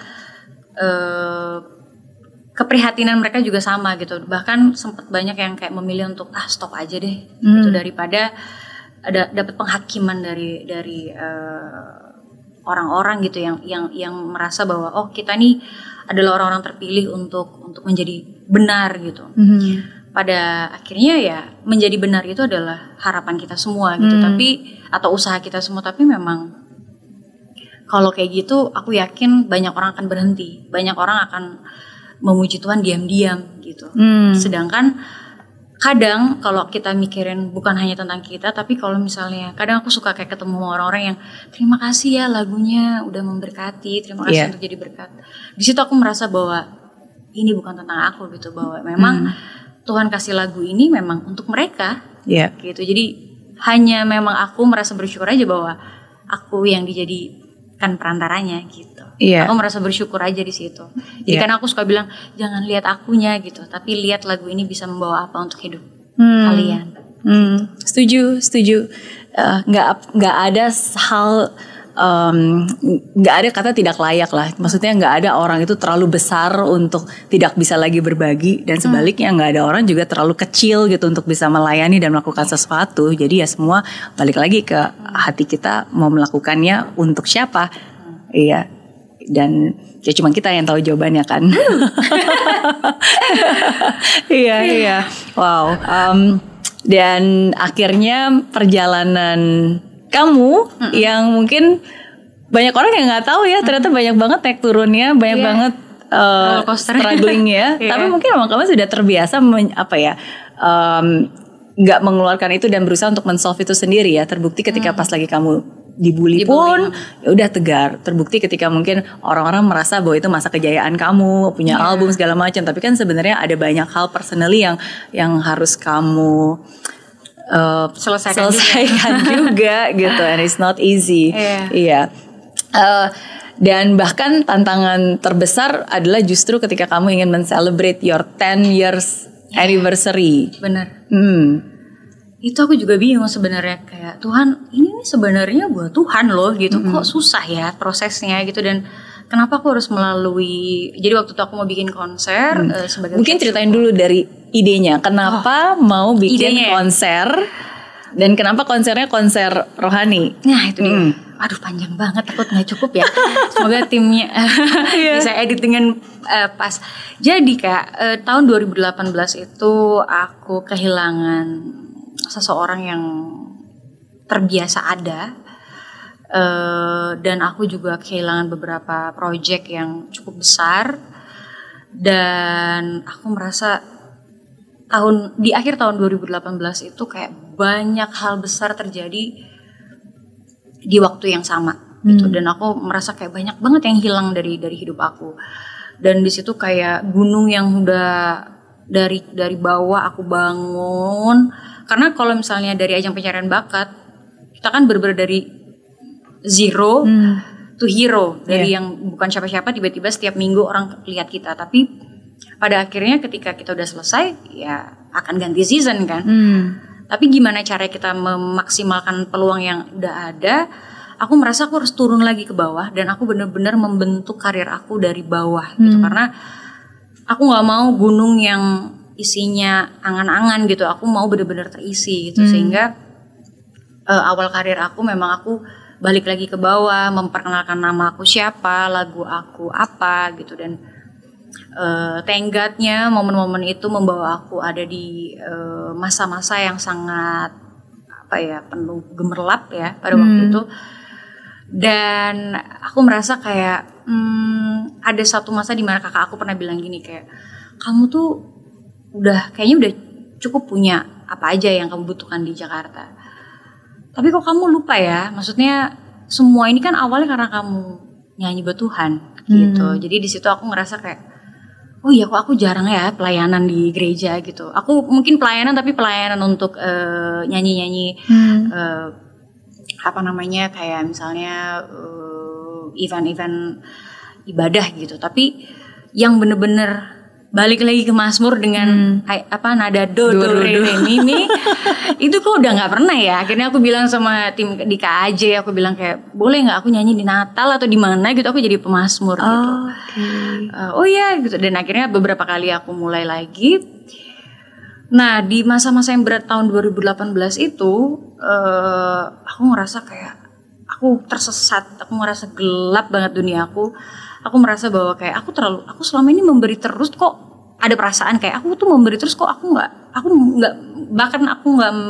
keprihatinan mereka juga sama gitu. Bahkan sempat banyak yang kayak memilih untuk stop aja deh gitu, daripada ada dapat penghakiman dari orang-orang gitu yang merasa bahwa oh kita nih adalah orang-orang terpilih untuk menjadi benar gitu. Pada akhirnya ya menjadi benar itu adalah harapan kita semua gitu, tapi atau usaha kita semua, tapi memang kalau kayak gitu aku yakin banyak orang akan berhenti, banyak orang akan memuji Tuhan diam-diam gitu. Sedangkan kadang kalau kita mikirin bukan hanya tentang kita, tapi kalau misalnya kadang aku suka kayak ketemu orang-orang yang terima kasih ya lagunya udah memberkati, terima kasih untuk jadi berkat. Di situ aku merasa bahwa ini bukan tentang aku gitu, bahwa memang Tuhan kasih lagu ini memang untuk mereka gitu. Jadi hanya memang aku merasa bersyukur aja bahwa aku yang dijadikan perantaranya gitu. Aku merasa bersyukur aja di situ. Jadi karena aku suka bilang jangan lihat akunya gitu, tapi lihat lagu ini bisa membawa apa untuk hidup kalian. Setuju. Nggak ada hal, nggak ada kata tidak layak lah. Maksudnya nggak ada orang itu terlalu besar untuk tidak bisa lagi berbagi, dan sebaliknya nggak ada orang juga terlalu kecil gitu untuk bisa melayani dan melakukan sesuatu. Jadi ya semua balik lagi ke hati kita mau melakukannya untuk siapa. Iya. Dan ya cuma kita yang tahu jawabannya kan. Iya. Wow. Dan akhirnya perjalanan kamu yang mungkin banyak orang yang nggak tahu ya, ternyata banyak banget naik turunnya, banyak banget struggling ya. Tapi mungkin memang kamu sudah terbiasa nggak mengeluarkan itu dan berusaha untuk men-solve itu sendiri ya. Terbukti ketika pas lagi kamu dibully pun ya udah tegar. Terbukti ketika mungkin orang-orang merasa bahwa itu masa kejayaan kamu, punya album segala macam, tapi kan sebenarnya ada banyak hal personally yang harus kamu selesaikan juga gitu, and it's not easy. Dan bahkan tantangan terbesar adalah justru ketika kamu ingin men-celebrate your 10 years anniversary. Benar. Itu aku juga bingung sebenarnya, kayak Tuhan ini sebenarnya buat Tuhan loh gitu, kok susah ya prosesnya gitu, dan kenapa aku harus melalui, jadi waktu itu aku mau bikin konser sebagai mungkin ceritain dulu dari idenya, kenapa mau bikin konser dan kenapa konsernya konser rohani. Nah itu dia, aduh panjang banget, takut nggak cukup ya. Semoga timnya bisa edit dengan pas. Jadi Kak, tahun 2018 itu aku kehilangan seseorang yang terbiasa ada, dan aku juga kehilangan beberapa project yang cukup besar, dan aku merasa di akhir tahun 2018 itu kayak banyak hal besar terjadi di waktu yang sama gitu, dan aku merasa kayak banyak banget yang hilang dari hidup aku. Dan di situ kayak gunung yang udah dari bawah aku bangun, karena kalau misalnya dari ajang pencarian bakat kita kan bener-bener dari zero to hero, dari yang bukan siapa-siapa tiba-tiba setiap minggu orang lihat kita, tapi pada akhirnya ketika kita udah selesai ya akan ganti season kan. Tapi gimana cara kita memaksimalkan peluang yang udah ada? Aku merasa aku harus turun lagi ke bawah, dan aku bener-bener membentuk karir aku dari bawah gitu, karena aku nggak mau gunung yang isinya angan-angan gitu. Aku mau bener-bener terisi gitu, sehingga awal karir aku memang aku balik lagi ke bawah, memperkenalkan nama aku siapa, lagu aku apa gitu. Dan thank God-nya momen-momen itu membawa aku ada di masa-masa yang sangat penuh gemerlap ya pada waktu itu. Dan aku merasa kayak ada satu masa di mana kakak aku pernah bilang gini, kayak kamu tuh kayaknya udah cukup punya apa aja yang kamu butuhkan di Jakarta. Tapi kok kamu lupa ya, maksudnya semua ini kan awalnya karena kamu nyanyi buat Tuhan gitu. Jadi di situ aku ngerasa kayak, oh iya kok aku jarang ya pelayanan di gereja gitu. Aku mungkin pelayanan tapi pelayanan untuk nyanyi-nyanyi kayak misalnya event-event ibadah gitu. Tapi yang bener-bener balik lagi ke Mazmur dengan nada do re mi itu kok udah nggak pernah ya. Akhirnya aku bilang sama tim di KAJ, aku bilang kayak boleh nggak aku nyanyi di Natal atau di mana gitu, aku jadi pemazmur gitu. Oh iya gitu. Dan akhirnya beberapa kali aku mulai lagi. Nah di masa-masa yang berat tahun 2018 itu aku ngerasa kayak aku tersesat, aku ngerasa gelap banget dunia aku. Aku merasa bahwa kayak aku selama ini memberi terus kok, ada perasaan kayak aku tuh memberi terus kok aku nggak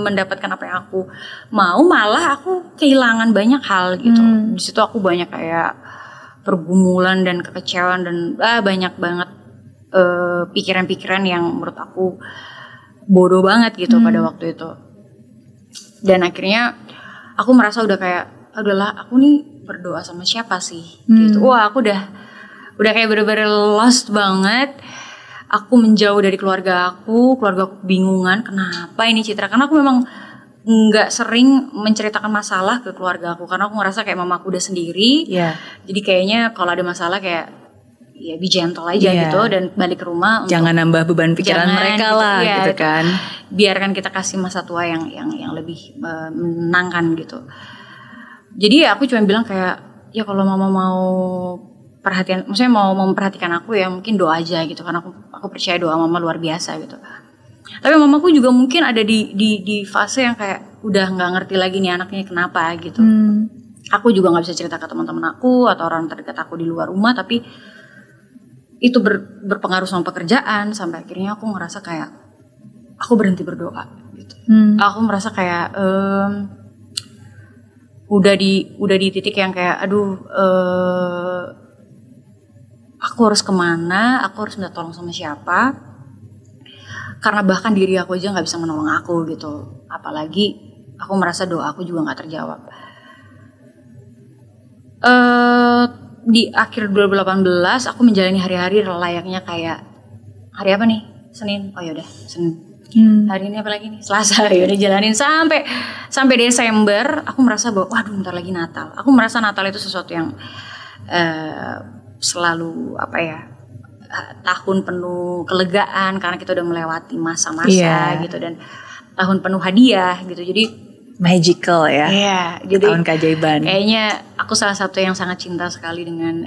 mendapatkan apa yang aku mau, malah aku kehilangan banyak hal gitu. Di situ aku banyak kayak pergumulan dan kekecewaan dan banyak banget pikiran-pikiran yang menurut aku bodoh banget gitu pada waktu itu. Dan akhirnya aku merasa udah kayak adalah aku nih berdoa sama siapa sih gitu. Wah aku udah kayak bener-bener lost banget. Aku menjauh dari keluarga aku bingungan kenapa ini Citra, karena aku memang nggak sering menceritakan masalah ke keluarga aku, karena aku ngerasa kayak mama aku udah sendiri. Jadi kayaknya kalau ada masalah kayak ya be gentle aja gitu, dan balik ke rumah jangan nambah beban pikiran mereka lah gitu kan. Biarkan kita kasih masa tua yang lebih menenangkan gitu. Jadi ya aku cuma bilang kayak ya kalau mama mau perhatian, maksudnya mau memperhatikan aku ya mungkin doa aja gitu, karena aku percaya doa mama luar biasa gitu. Tapi mamaku juga mungkin ada di fase yang kayak udah nggak ngerti lagi nih anaknya kenapa gitu. Aku juga nggak bisa cerita ke teman-teman aku atau orang terdekat aku di luar rumah, tapi itu berpengaruh sama pekerjaan, sampai akhirnya aku ngerasa kayak aku berhenti berdoa gitu. Aku merasa kayak udah di titik yang kayak aku harus kemana, aku harus minta tolong sama siapa, karena bahkan diri aku aja nggak bisa menolong aku gitu, apalagi aku merasa doa aku juga nggak terjawab. Di akhir 2018 aku menjalani hari-hari layaknya kayak hari apa nih, Senin, oh yaudah Senin. Hari ini apa lagi nih, Selasa, ya udah jalanin sampai Desember. Aku merasa bahwa waduh bentar lagi Natal. Aku merasa Natal itu sesuatu yang selalu tahun penuh kelegaan, karena kita udah melewati masa-masa gitu, dan tahun penuh hadiah gitu. Jadi magical ya. Iya, jadi tahun keajaiban. Kayaknya aku salah satu yang sangat cinta sekali dengan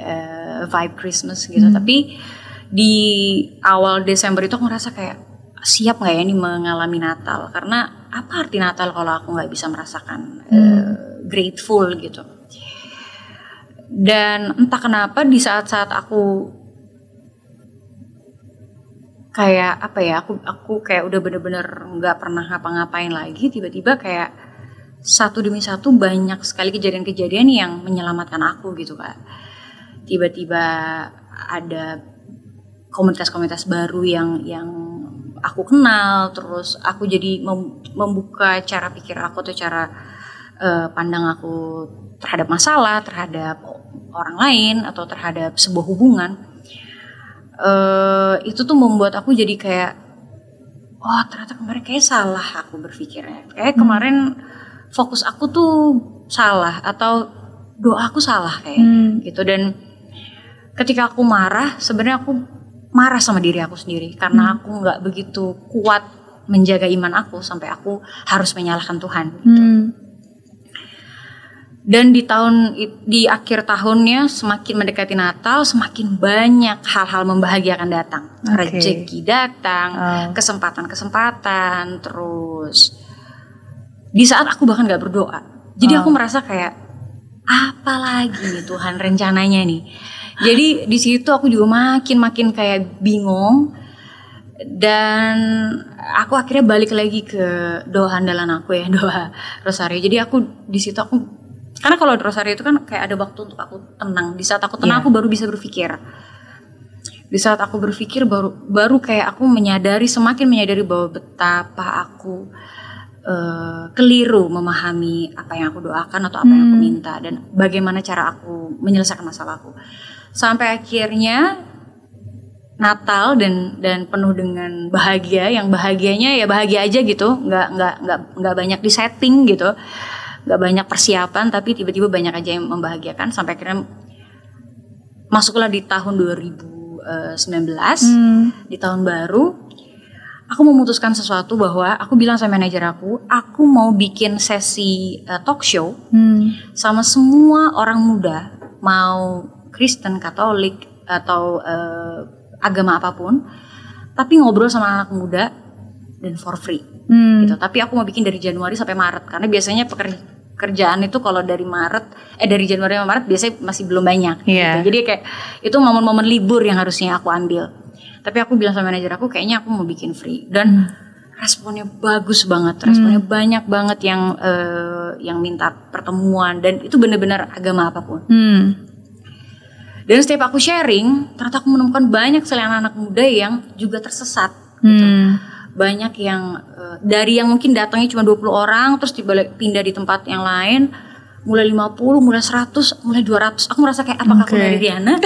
vibe Christmas gitu. Tapi di awal Desember itu aku ngerasa kayak siap nggak ya ini mengalami Natal, karena apa arti Natal kalau aku nggak bisa merasakan grateful gitu. Dan entah kenapa di saat-saat aku kayak aku kayak udah bener-bener nggak pernah ngapa-ngapain lagi, tiba-tiba kayak satu demi satu banyak sekali kejadian-kejadian yang menyelamatkan aku gitu Kak. Tiba-tiba ada komunitas-komunitas baru yang aku kenal, terus aku jadi membuka cara pikir aku atau cara pandang aku terhadap masalah, terhadap orang lain atau terhadap sebuah hubungan. Itu tuh membuat aku jadi kayak, oh ternyata kemarin kayak salah aku berpikirnya, kayak kemarin fokus aku tuh salah atau doa aku salah kayak gitu. Dan ketika aku marah, sebenarnya aku marah sama diri aku sendiri karena aku nggak begitu kuat menjaga iman aku sampai aku harus menyalahkan Tuhan gitu. Dan di akhir tahunnya semakin mendekati Natal, semakin banyak hal-hal membahagiakan datang. Rezeki datang, kesempatan-kesempatan, terus di saat aku bahkan gak berdoa. Jadi aku merasa kayak, apa lagi nih Tuhan rencananya nih. Jadi di situ aku juga makin kayak bingung. Dan aku akhirnya balik lagi ke doa andalan aku ya, doa Rosario. Jadi aku di situ karena kalau Rosario itu kan kayak ada waktu untuk aku tenang. Di saat aku tenang aku baru bisa berpikir. Di saat aku berpikir baru kayak aku semakin menyadari bahwa betapa aku keliru memahami apa yang aku doakan atau apa yang aku minta dan bagaimana cara aku menyelesaikan masalahku. Sampai akhirnya Natal dan penuh dengan bahagia, yang bahagianya ya bahagia aja gitu, nggak banyak di setting gitu. Gak banyak persiapan tapi tiba-tiba banyak aja yang membahagiakan sampai akhirnya masuklah di tahun 2019 di tahun baru aku memutuskan sesuatu bahwa aku bilang sama manajer aku mau bikin sesi talk show sama semua orang muda, mau Kristen, Katolik atau agama apapun, tapi ngobrol sama anak muda dan for free gitu. Tapi aku mau bikin dari Januari sampai Maret karena biasanya pekerjaan itu kalau dari Januari sampai Maret biasanya masih belum banyak gitu. Jadi kayak itu momen-momen libur yang harusnya aku ambil. Tapi aku bilang sama manajer aku kayaknya aku mau bikin free dan responnya bagus banget, responnya banyak banget yang minta pertemuan dan itu benar-benar agama apapun. Dan setiap aku sharing, ternyata aku menemukan banyak sekali anak-anak muda yang juga tersesat gitu. Banyak yang dari yang mungkin datangnya cuma 20 orang terus pindah di tempat yang lain, mulai 50, mulai 100, mulai 200. Aku merasa kayak apakah aku dari Diana?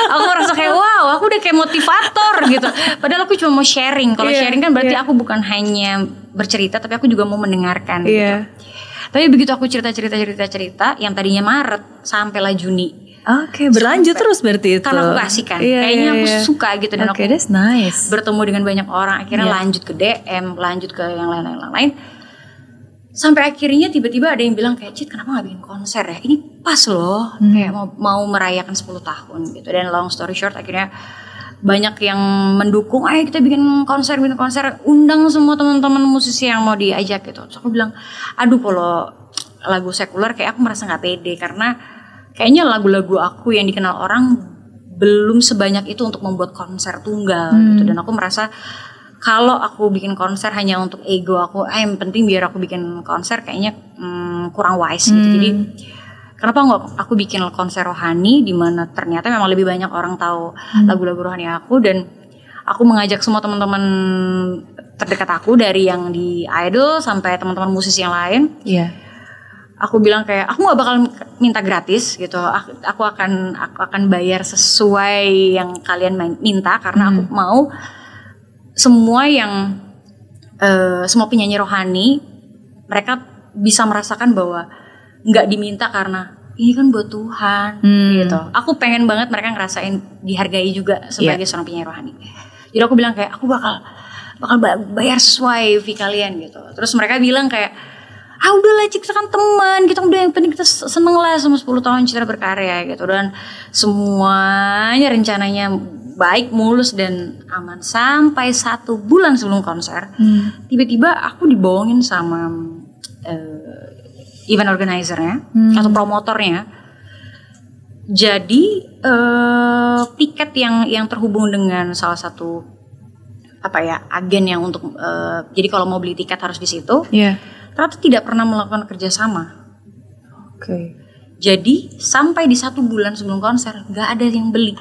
Aku merasa kayak wow, aku udah kayak motivator gitu. Padahal aku cuma mau sharing. Kalau sharing kan berarti aku bukan hanya bercerita tapi aku juga mau mendengarkan gitu. Tapi begitu aku cerita yang tadinya Maret sampailah Juni. Berlanjut terus berarti itu. Karena aku kasih kan, kayaknya aku suka gitu dan aku that's nice. Bertemu dengan banyak orang, akhirnya lanjut ke DM, lanjut ke yang lain. Sampai akhirnya tiba-tiba ada yang bilang kayak, Cit kenapa gak bikin konser ya? Ini pas loh, kayak mau merayakan 10 tahun gitu. Dan long story short akhirnya banyak yang mendukung, ayo kita bikin konser, undang semua teman-teman musisi yang mau diajak gitu. Terus aku bilang, aduh kalau lagu sekuler kayak aku merasa gak pede karena kayaknya lagu-lagu aku yang dikenal orang belum sebanyak itu untuk membuat konser tunggal gitu. Dan aku merasa kalau aku bikin konser hanya untuk ego aku, yang penting biar aku bikin konser kayaknya kurang wise gitu. Jadi kenapa nggak aku bikin konser rohani di mana ternyata memang lebih banyak orang tahu lagu-lagu rohani aku, dan aku mengajak semua teman-teman terdekat aku dari yang di idol sampai teman-teman musisi yang lain. Aku bilang kayak aku nggak bakal minta gratis gitu. Aku akan bayar sesuai yang kalian minta karena aku mau semua penyanyi rohani mereka bisa merasakan bahwa nggak diminta karena ini kan buat Tuhan gitu. Aku pengen banget mereka ngerasain dihargai juga sebagai seorang penyanyi rohani. Jadi aku bilang kayak aku bakal bayar sesuai fee kalian gitu. Terus mereka bilang kayak udahlah Cik, kita kan teman, kita udah yang penting kita seneng lah sama 10 tahun Citra berkarya gitu. Dan semuanya rencananya baik, mulus dan aman sampai 1 bulan sebelum konser. Tiba-tiba aku dibohongin sama event organizer-nya atau promotornya. Jadi tiket yang terhubung dengan salah satu agen yang untuk jadi kalau mau beli tiket harus di situ. Ternyata tidak pernah melakukan kerjasama. Jadi sampai di 1 bulan sebelum konser nggak ada yang beli.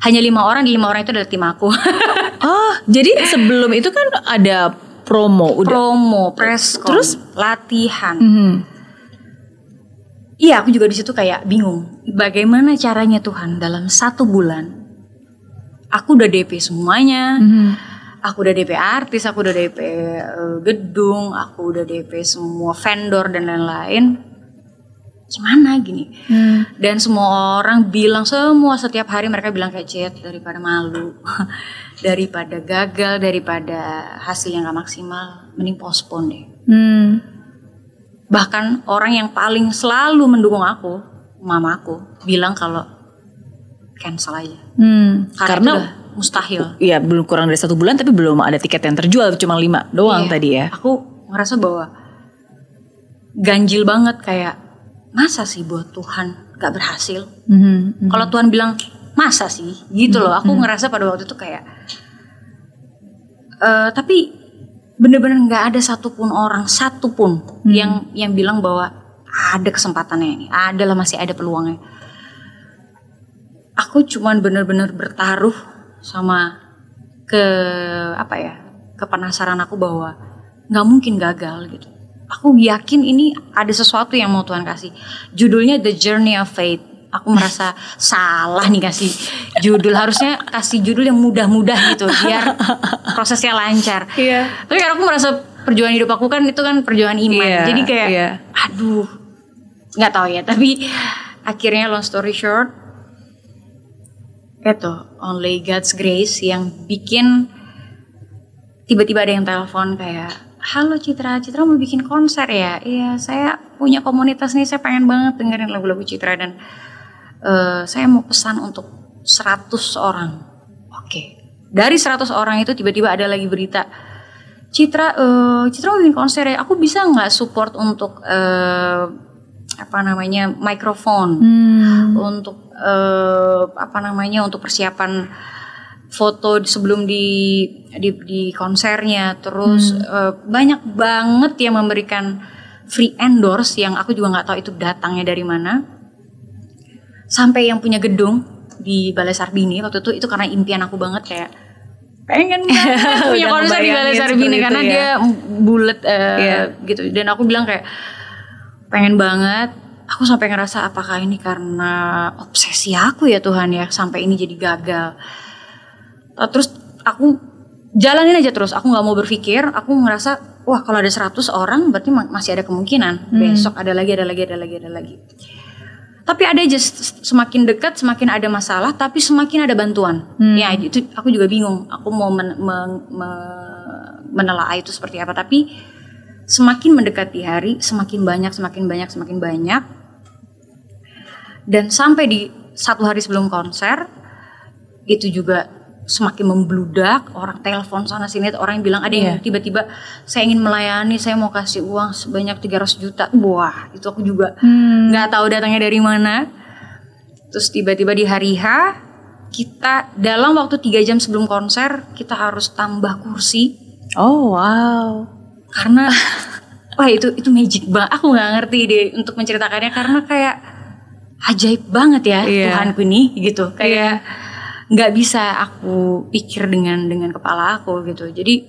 Hanya 5 orang, di 5 orang itu adalah tim aku. Jadi sebelum itu kan ada promo, press, terus latihan. Iya, aku juga di situ kayak bingung. Bagaimana caranya Tuhan dalam 1 bulan? Aku udah DP semuanya. Aku udah DP artis, aku udah DP gedung, aku udah DP semua vendor dan lain-lain. Gimana gini? Dan semua orang bilang, setiap hari mereka bilang kayak Cet, daripada malu, daripada gagal, daripada hasil yang gak maksimal, mending postpone deh. Bahkan orang yang paling selalu mendukung aku, mama aku, bilang kalau cancel aja. Karena mustahil. Iya, belum kurang dari 1 bulan tapi belum ada tiket yang terjual, cuma 5 doang tadi ya. Aku ngerasa bahwa ganjil banget, kayak masa sih buat Tuhan gak berhasil. Kalau Tuhan bilang masa sih gitu loh. Aku ngerasa pada waktu itu kayak tapi bener-bener gak ada satupun orang yang bilang bahwa ada kesempatannya ini, masih ada peluangnya. Aku cuman bener-bener bertaruh sama kepenasaran aku bahwa gak mungkin gagal gitu. Aku yakin ini ada sesuatu yang mau Tuhan kasih. Judulnya The Journey of Faith. Aku merasa salah nih kasih judul. Harusnya kasih judul yang mudah-mudah gitu, biar prosesnya lancar. Tapi karena aku merasa perjuangan hidup aku kan itu kan perjuangan iman. Jadi kayak aduh, nggak tahu ya. Tapi akhirnya long story short, itu only God's grace yang bikin tiba-tiba ada yang telepon kayak, halo Citra mau bikin konser ya? Iya, saya punya komunitas nih, saya pengen banget dengerin lagu-lagu Citra dan saya mau pesan untuk 100 orang. Oke. Dari 100 orang itu tiba-tiba ada lagi berita, Citra mau bikin konser ya? Aku bisa nggak support untuk mikrofon, untuk untuk persiapan foto sebelum di konsernya, terus banyak banget yang memberikan free endorse yang aku juga nggak tahu itu datangnya dari mana. Sampai yang punya gedung di Balai Sarbini waktu itu karena impian aku banget, kayak pengen banget punya konser di Balai Sarbini karena dia bulat gitu. Dan aku bilang kayak pengen banget. Aku sampai ngerasa apakah ini karena obsesi aku ya Tuhan ya sampai ini jadi gagal. Terus aku jalanin aja terus, aku gak mau berpikir. Aku ngerasa wah kalau ada 100 orang berarti masih ada kemungkinan. Besok ada lagi. Tapi ada aja, semakin dekat semakin ada masalah, tapi semakin ada bantuan. Ya itu aku juga bingung, aku mau menelaah itu seperti apa. Tapi semakin mendekati hari, semakin banyak. Dan sampai di 1 hari sebelum konser, itu juga semakin membludak, orang telepon sana sini, orang yang bilang ada yang tiba-tiba saya ingin melayani, saya mau kasih uang sebanyak 300 juta. Wah, itu aku juga nggak tahu datangnya dari mana. Terus tiba-tiba di hari H, kita dalam waktu 3 jam sebelum konser kita harus tambah kursi. Oh wow. Karena wah itu magic banget. Aku nggak ngerti deh untuk menceritakannya karena kayak ajaib banget ya Tuhanku ini gitu. Kayak nggak bisa aku pikir dengan kepala aku gitu. Jadi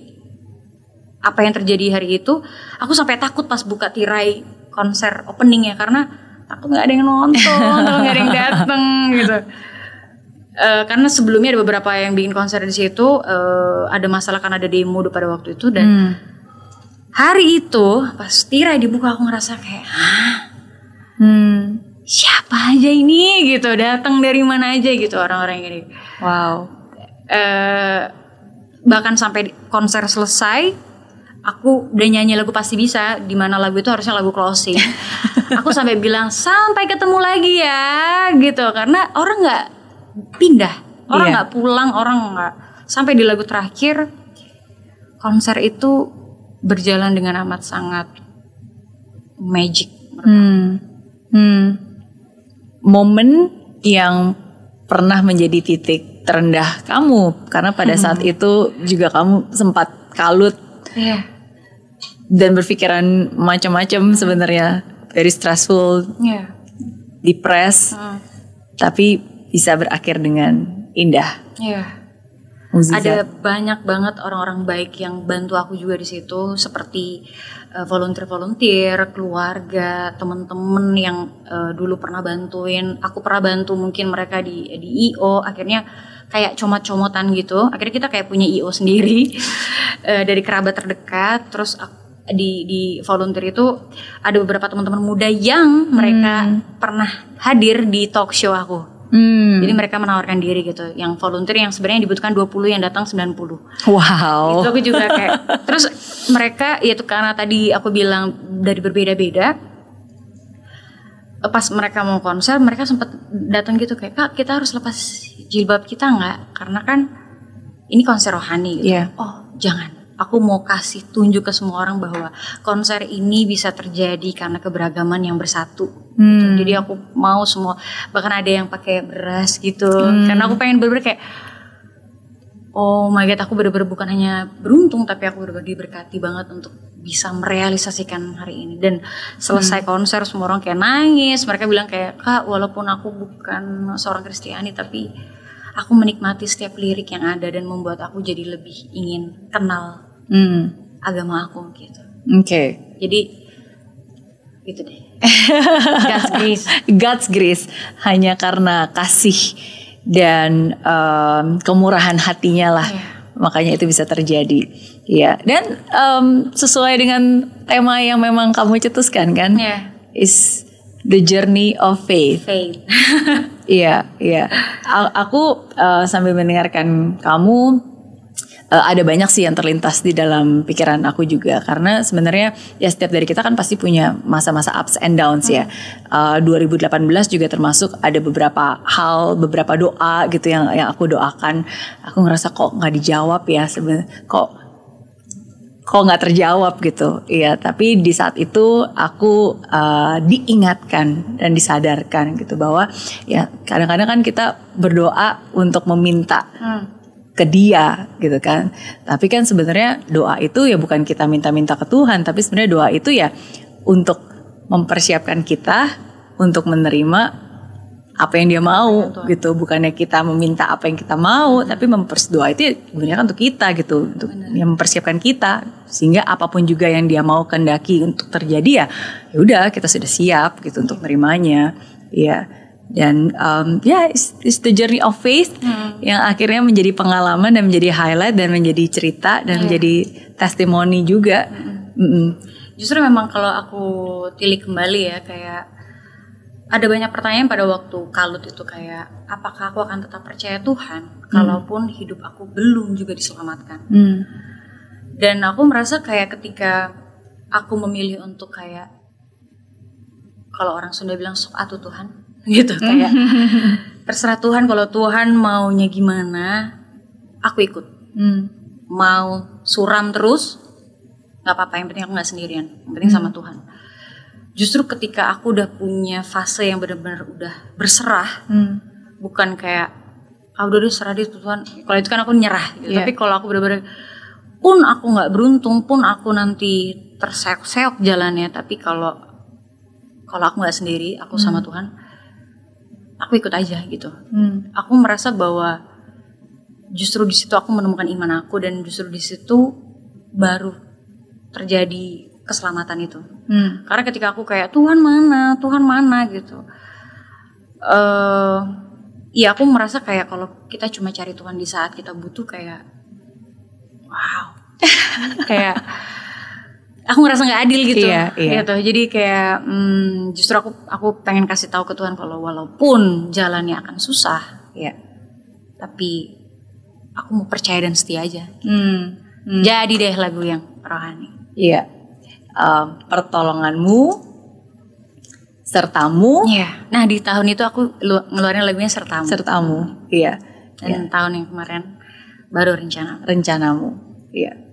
apa yang terjadi hari itu, aku sampai takut pas buka tirai konser opening ya, karena takut nggak ada yang nonton, kalau nggak ada yang dateng gitu. Karena sebelumnya ada beberapa yang bikin konser di situ, ada masalah karena ada demo pada waktu itu. Dan hari itu pas tirai dibuka aku ngerasa kayak siapa aja ini gitu, datang dari mana aja gitu orang-orang ini. Wow. Bahkan sampai konser selesai, aku udah nyanyi lagu Pasti Bisa, di mana lagu itu harusnya lagu closing. Aku sampai bilang sampai ketemu lagi ya gitu, karena orang nggak pindah, orang nggak pulang, orang nggak, sampai di lagu terakhir. Konser itu berjalan dengan amat sangat magic. Momen yang pernah menjadi titik terendah kamu, karena pada saat itu juga kamu sempat kalut dan berpikiran macam-macam sebenarnya, very stressful, depressed, tapi bisa berakhir dengan indah. Ada banyak banget orang-orang baik yang bantu aku juga di situ, seperti volunteer, keluarga, teman-teman yang dulu pernah bantuin. Aku pernah bantu mungkin mereka di IO, akhirnya kayak comot-comotan gitu. Akhirnya kita kayak punya IO sendiri dari kerabat terdekat. Terus di volunteer itu ada beberapa teman-teman muda yang mereka pernah hadir di talk show aku. Jadi mereka menawarkan diri gitu. Yang volunteer yang sebenarnya dibutuhkan 20, yang datang 90. Wow. Itu aku juga kayak. Terus mereka itu karena tadi aku bilang dari berbeda-beda. Pas mereka mau konser, mereka sempat datang gitu kayak, "Kak, kita harus lepas jilbab kita nggak? Karena kan ini konser rohani gitu." Oh, jangan. Aku mau kasih tunjuk ke semua orang bahwa konser ini bisa terjadi karena keberagaman yang bersatu. Gitu. Jadi aku mau semua, bahkan ada yang pakai beras gitu. Karena aku pengen bener-bener kayak, oh my god, aku bener-bener bukan hanya beruntung, tapi aku bener-bener diberkati banget untuk bisa merealisasikan hari ini. Dan selesai konser semua orang kayak nangis. Mereka bilang kayak, "Kak, walaupun aku bukan seorang Kristiani, tapi aku menikmati setiap lirik yang ada dan membuat aku jadi lebih ingin kenal agama aku," gitu. Oke. Jadi gitu deh. God's grace. God's grace, hanya karena kasih dan kemurahan hatinya lah, makanya itu bisa terjadi. Ya, dan sesuai dengan tema yang memang kamu cetuskan kan, is the journey of faith. Iya. Aku sambil mendengarkan kamu, ada banyak sih yang terlintas di dalam pikiran aku juga, karena sebenarnya ya setiap dari kita kan pasti punya masa-masa ups and downs ya. 2018 juga termasuk ada beberapa hal, beberapa doa gitu yang aku doakan, aku ngerasa kok nggak dijawab ya, kok nggak terjawab gitu. Iya, tapi di saat itu aku diingatkan dan disadarkan gitu bahwa ya kadang-kadang kan kita berdoa untuk meminta ke Dia gitu kan. Tapi kan sebenarnya doa itu ya bukan kita minta-minta ke Tuhan, tapi sebenarnya doa itu ya untuk mempersiapkan kita untuk menerima apa yang Dia mau gitu. Bukannya kita meminta apa yang kita mau, tapi doa itu ya sebenarnya kan untuk kita gitu, untuk yang mempersiapkan kita sehingga apapun juga yang Dia mau kehendaki untuk terjadi ya udah kita sudah siap gitu untuk menerimanya. Ya. Dan it's the journey of faith yang akhirnya menjadi pengalaman dan menjadi highlight dan menjadi cerita dan menjadi testimoni juga. Justru memang kalau aku tilik kembali ya, kayak ada banyak pertanyaan pada waktu kalut itu, kayak apakah aku akan tetap percaya Tuhan kalaupun hidup aku belum juga diselamatkan. Dan aku merasa kayak ketika aku memilih untuk kayak, kalau orang Sunda bilang sok atuh Tuhan gitu, kayak terserah Tuhan, kalau Tuhan maunya gimana aku ikut. Mau suram terus nggak apa-apa, yang penting aku nggak sendirian, yang penting sama Tuhan. Justru ketika aku udah punya fase yang benar-benar udah berserah, bukan kayak udah serah di Tuhan, kalau itu kan aku nyerah gitu. Tapi kalau aku benar-benar, pun aku nggak beruntung, pun aku nanti terseok-seok jalannya, tapi kalau aku nggak sendiri, aku sama Tuhan, aku ikut aja gitu. Aku merasa bahwa justru di situ aku menemukan iman aku, dan justru di situ baru terjadi keselamatan itu. Karena ketika aku kayak Tuhan mana gitu, ya aku merasa kayak kalau kita cuma cari Tuhan di saat kita butuh, kayak wow, kayak aku ngerasa nggak adil gitu. Gitu. Jadi kayak justru aku pengen kasih tahu ke Tuhan kalau walaupun jalannya akan susah, tapi aku mau percaya dan setia aja. Jadi deh lagu yang rohani. Pertolonganmu sertamu. Nah di tahun itu aku ngeluarin lagunya sertamu. Dan tahun yang kemarin baru rencanamu.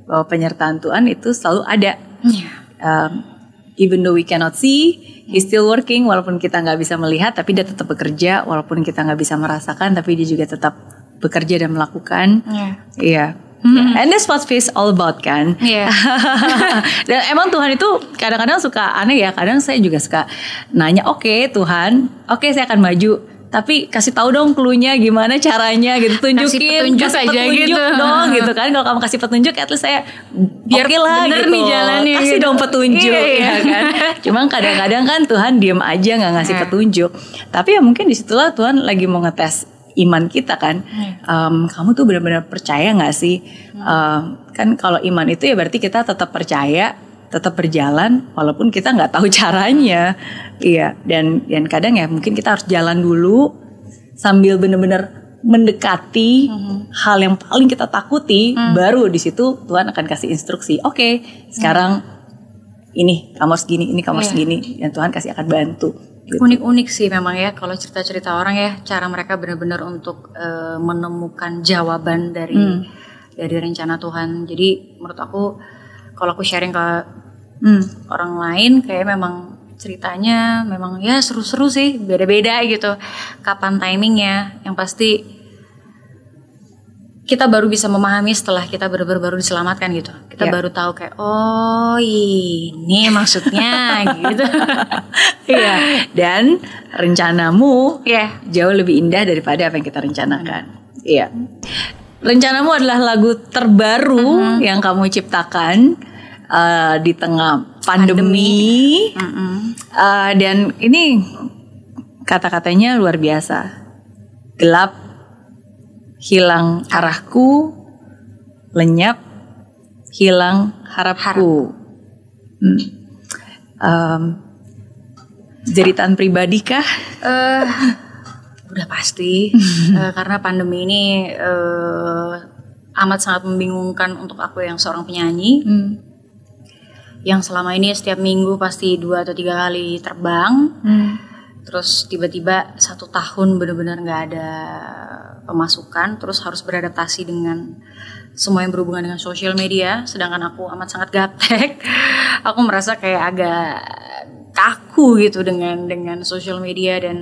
Bahwa penyertaan Tuhan itu selalu ada. Even though we cannot see, He's still working. Walaupun kita nggak bisa melihat, tapi Dia tetap bekerja. Walaupun kita nggak bisa merasakan, tapi Dia juga tetap bekerja dan melakukan. And that's what faith all about kan. Dan emang Tuhan itu kadang-kadang suka aneh ya. Kadang saya juga suka nanya, oke, Tuhan, oke, saya akan maju. tapi kasih tahu dong cluenya gimana caranya gitu, tunjukin, kasih petunjuk gitu dong gitu kan. Kalau kamu kasih petunjuk, at least saya biar lah bener gitu. Nih jalannya kasih gitu. Dong petunjuk ya kan. Cuma kadang-kadang kan Tuhan diem aja nggak ngasih petunjuk. Tapi ya mungkin disitulah Tuhan lagi mau ngetes iman kita kan. Kamu tuh benar-benar percaya nggak sih? Kan kalau iman itu ya berarti kita tetap percaya, tetap berjalan walaupun kita nggak tahu caranya. Iya, dan kadang ya mungkin kita harus jalan dulu sambil benar-benar mendekati hal yang paling kita takuti, baru di situ Tuhan akan kasih instruksi. Oke, sekarang ini kamu harus gini, ini kamu harus gini, dan Tuhan kasih akan bantu. Gitu. Unik-unik sih memang ya kalau cerita-cerita orang ya, cara mereka benar-benar untuk menemukan jawaban dari rencana Tuhan. Jadi menurut aku kalau aku sharing ke orang lain kayak memang ceritanya memang ya seru-seru sih, beda-beda gitu kapan timingnya. Yang pasti kita baru bisa memahami setelah kita baru diselamatkan gitu. Kita baru tahu kayak oh ini maksudnya gitu. Iya. Dan rencanamu jauh lebih indah daripada apa yang kita rencanakan. Iya. Rencanamu adalah lagu terbaru yang kamu ciptakan di tengah pandemi. Dan ini kata-katanya luar biasa. Gelap, hilang arahku, lenyap, hilang harapku. Jeritan pribadi kah? Udah pasti. Karena pandemi ini amat sangat membingungkan untuk aku yang seorang penyanyi. Yang selama ini setiap minggu pasti 2 atau 3 kali terbang. Terus tiba-tiba 1 tahun benar-benar gak ada pemasukan. Terus harus beradaptasi dengan semua yang berhubungan dengan sosial media. Sedangkan aku amat sangat gaptek. Aku merasa kayak agak kaku gitu dengan sosial media. Dan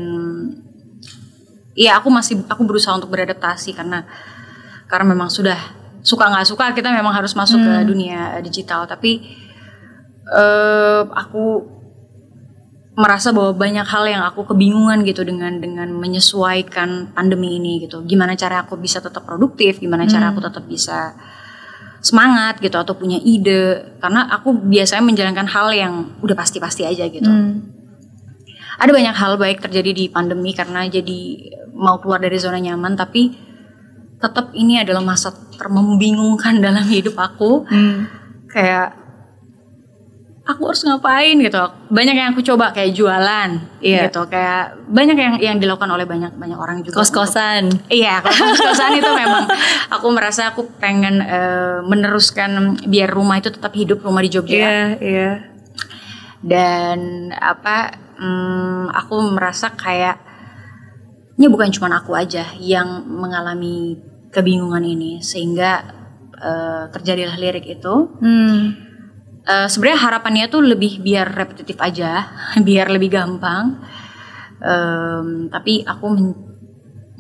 iya aku berusaha untuk beradaptasi. Karena memang sudah suka gak suka kita memang harus masuk ke dunia digital. Tapi aku merasa bahwa banyak hal yang aku kebingungan gitu dengan menyesuaikan pandemi ini gitu. Gimana cara aku bisa tetap produktif, gimana cara aku tetap bisa semangat gitu atau punya ide. Karena aku biasanya menjalankan hal yang udah pasti-pasti aja gitu. Ada banyak hal baik terjadi di pandemi karena jadi mau keluar dari zona nyaman, tapi tetap ini adalah masa termembingungkan dalam hidup aku. Kayak aku harus ngapain gitu. Banyak yang aku coba kayak jualan gitu. Kayak banyak yang dilakukan oleh banyak orang juga. Kos-kosan. Iya, kos-kosan itu memang aku merasa aku pengen meneruskan biar rumah itu tetap hidup, rumah di Jogja. Iya. Dan aku merasa kayak ini bukan cuma aku aja yang mengalami kebingungan ini, sehingga terjadilah lirik itu. Sebenarnya harapannya tuh lebih biar repetitif aja, biar lebih gampang. Tapi aku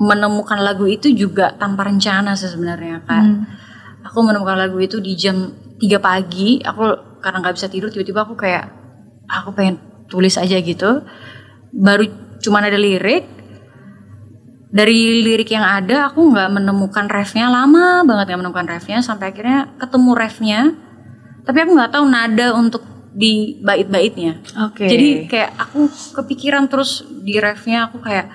menemukan lagu itu juga tanpa rencana sih sebenarnya, Kak. Aku menemukan lagu itu di jam 3 pagi. Aku karena nggak bisa tidur, tiba-tiba aku pengen tulis aja gitu. Baru cuman ada lirik. Dari lirik yang ada, aku nggak menemukan refnya, lama banget nggak menemukan refnya. Sampai akhirnya ketemu refnya. Tapi aku nggak tahu nada untuk di bait-baitnya. Jadi kayak aku kepikiran terus di refnya, aku kayak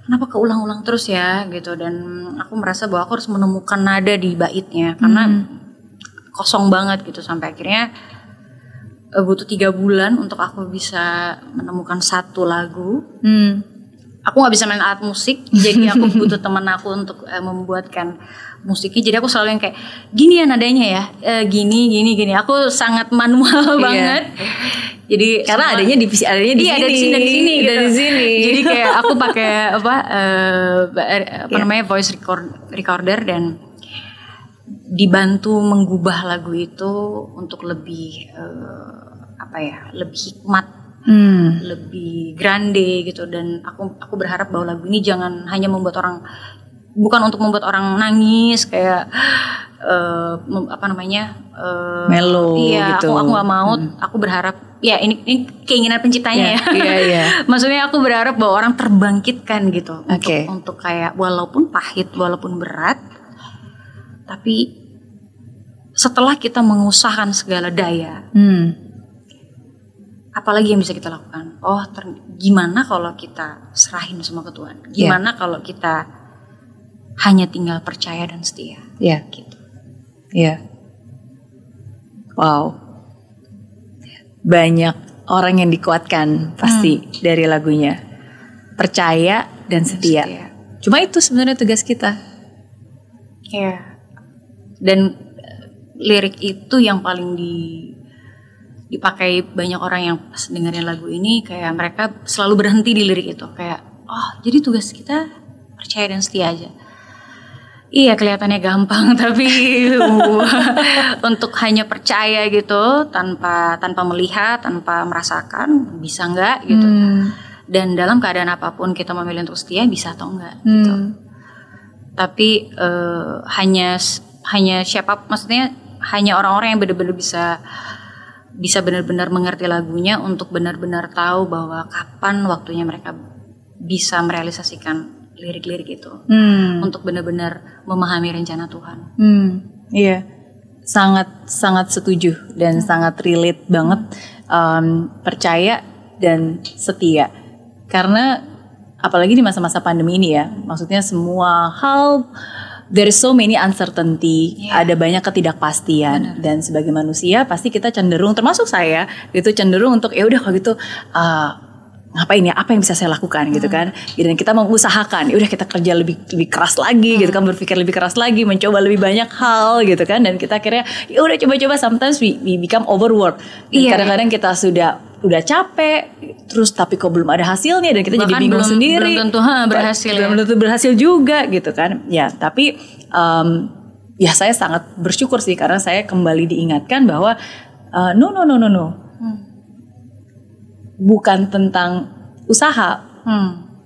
kenapa keulang-ulang terus ya gitu. Dan aku merasa bahwa aku harus menemukan nada di baitnya karena kosong banget gitu. Sampai akhirnya butuh 3 bulan untuk aku bisa menemukan satu lagu. Aku nggak bisa main alat musik, jadi aku butuh teman aku untuk membuatkan musiknya. Jadi aku selalu yang kayak gini ya nadanya ya, gini. Aku sangat manual banget. Jadi karena adanya di sini gitu. Dari sini. Jadi kayak aku pakai namanya voice recorder dan dibantu menggubah lagu itu untuk lebih lebih hikmat. Lebih grande gitu. Dan aku berharap bahwa lagu ini jangan hanya bukan untuk membuat orang nangis kayak melo iya, gitu. Aku nggak mau. Aku berharap ya ini keinginan penciptanya ya. Iya. Maksudnya aku berharap bahwa orang terbangkitkan gitu untuk kayak walaupun pahit, walaupun berat, tapi setelah kita mengusahakan segala daya, apalagi yang bisa kita lakukan? Gimana kalau kita serahin semua ke Tuhan? Gimana kalau kita hanya tinggal percaya dan setia? Gitu. Wow. Banyak orang yang dikuatkan pasti dari lagunya. Percaya dan setia. Cuma itu sebenarnya tugas kita. Iya. Dan lirik itu yang paling dipakai banyak orang yang pas dengerin lagu ini, kayak mereka selalu berhenti di lirik itu, kayak jadi tugas kita percaya dan setia aja. Iya, kelihatannya gampang, tapi untuk hanya percaya gitu tanpa melihat, tanpa merasakan, bisa nggak gitu. Dan dalam keadaan apapun kita memilih untuk setia, bisa atau enggak gitu. Tapi hanya siapa, maksudnya hanya orang-orang yang benar-benar bisa benar-benar mengerti lagunya untuk benar-benar tahu bahwa kapan waktunya mereka bisa merealisasikan lirik-lirik itu, untuk benar-benar memahami rencana Tuhan. Iya, sangat setuju dan sangat relate banget. Percaya dan setia, karena apalagi di masa-masa pandemi ini ya, maksudnya semua hal, there is so many uncertainty, ada banyak ketidakpastian. Benar. Dan sebagai manusia pasti kita cenderung, termasuk saya, gitu cenderung untuk ya udah kalau gitu ngapain ya, apa yang bisa saya lakukan gitu kan. Dan kita mengusahakan, ya udah kita kerja lebih keras lagi gitu kan, berpikir lebih keras lagi, mencoba lebih banyak hal gitu kan. Dan kita akhirnya ya udah coba-coba, sometimes we become overworked. Kadang-kadang kita udah capek terus, tapi kok belum ada hasilnya dan kita bahkan jadi bingung sendiri. Belum tentu berhasil. Belum tentu berhasil juga gitu kan. Ya, tapi ya saya sangat bersyukur sih, karena saya kembali diingatkan bahwa no. Bukan tentang usaha,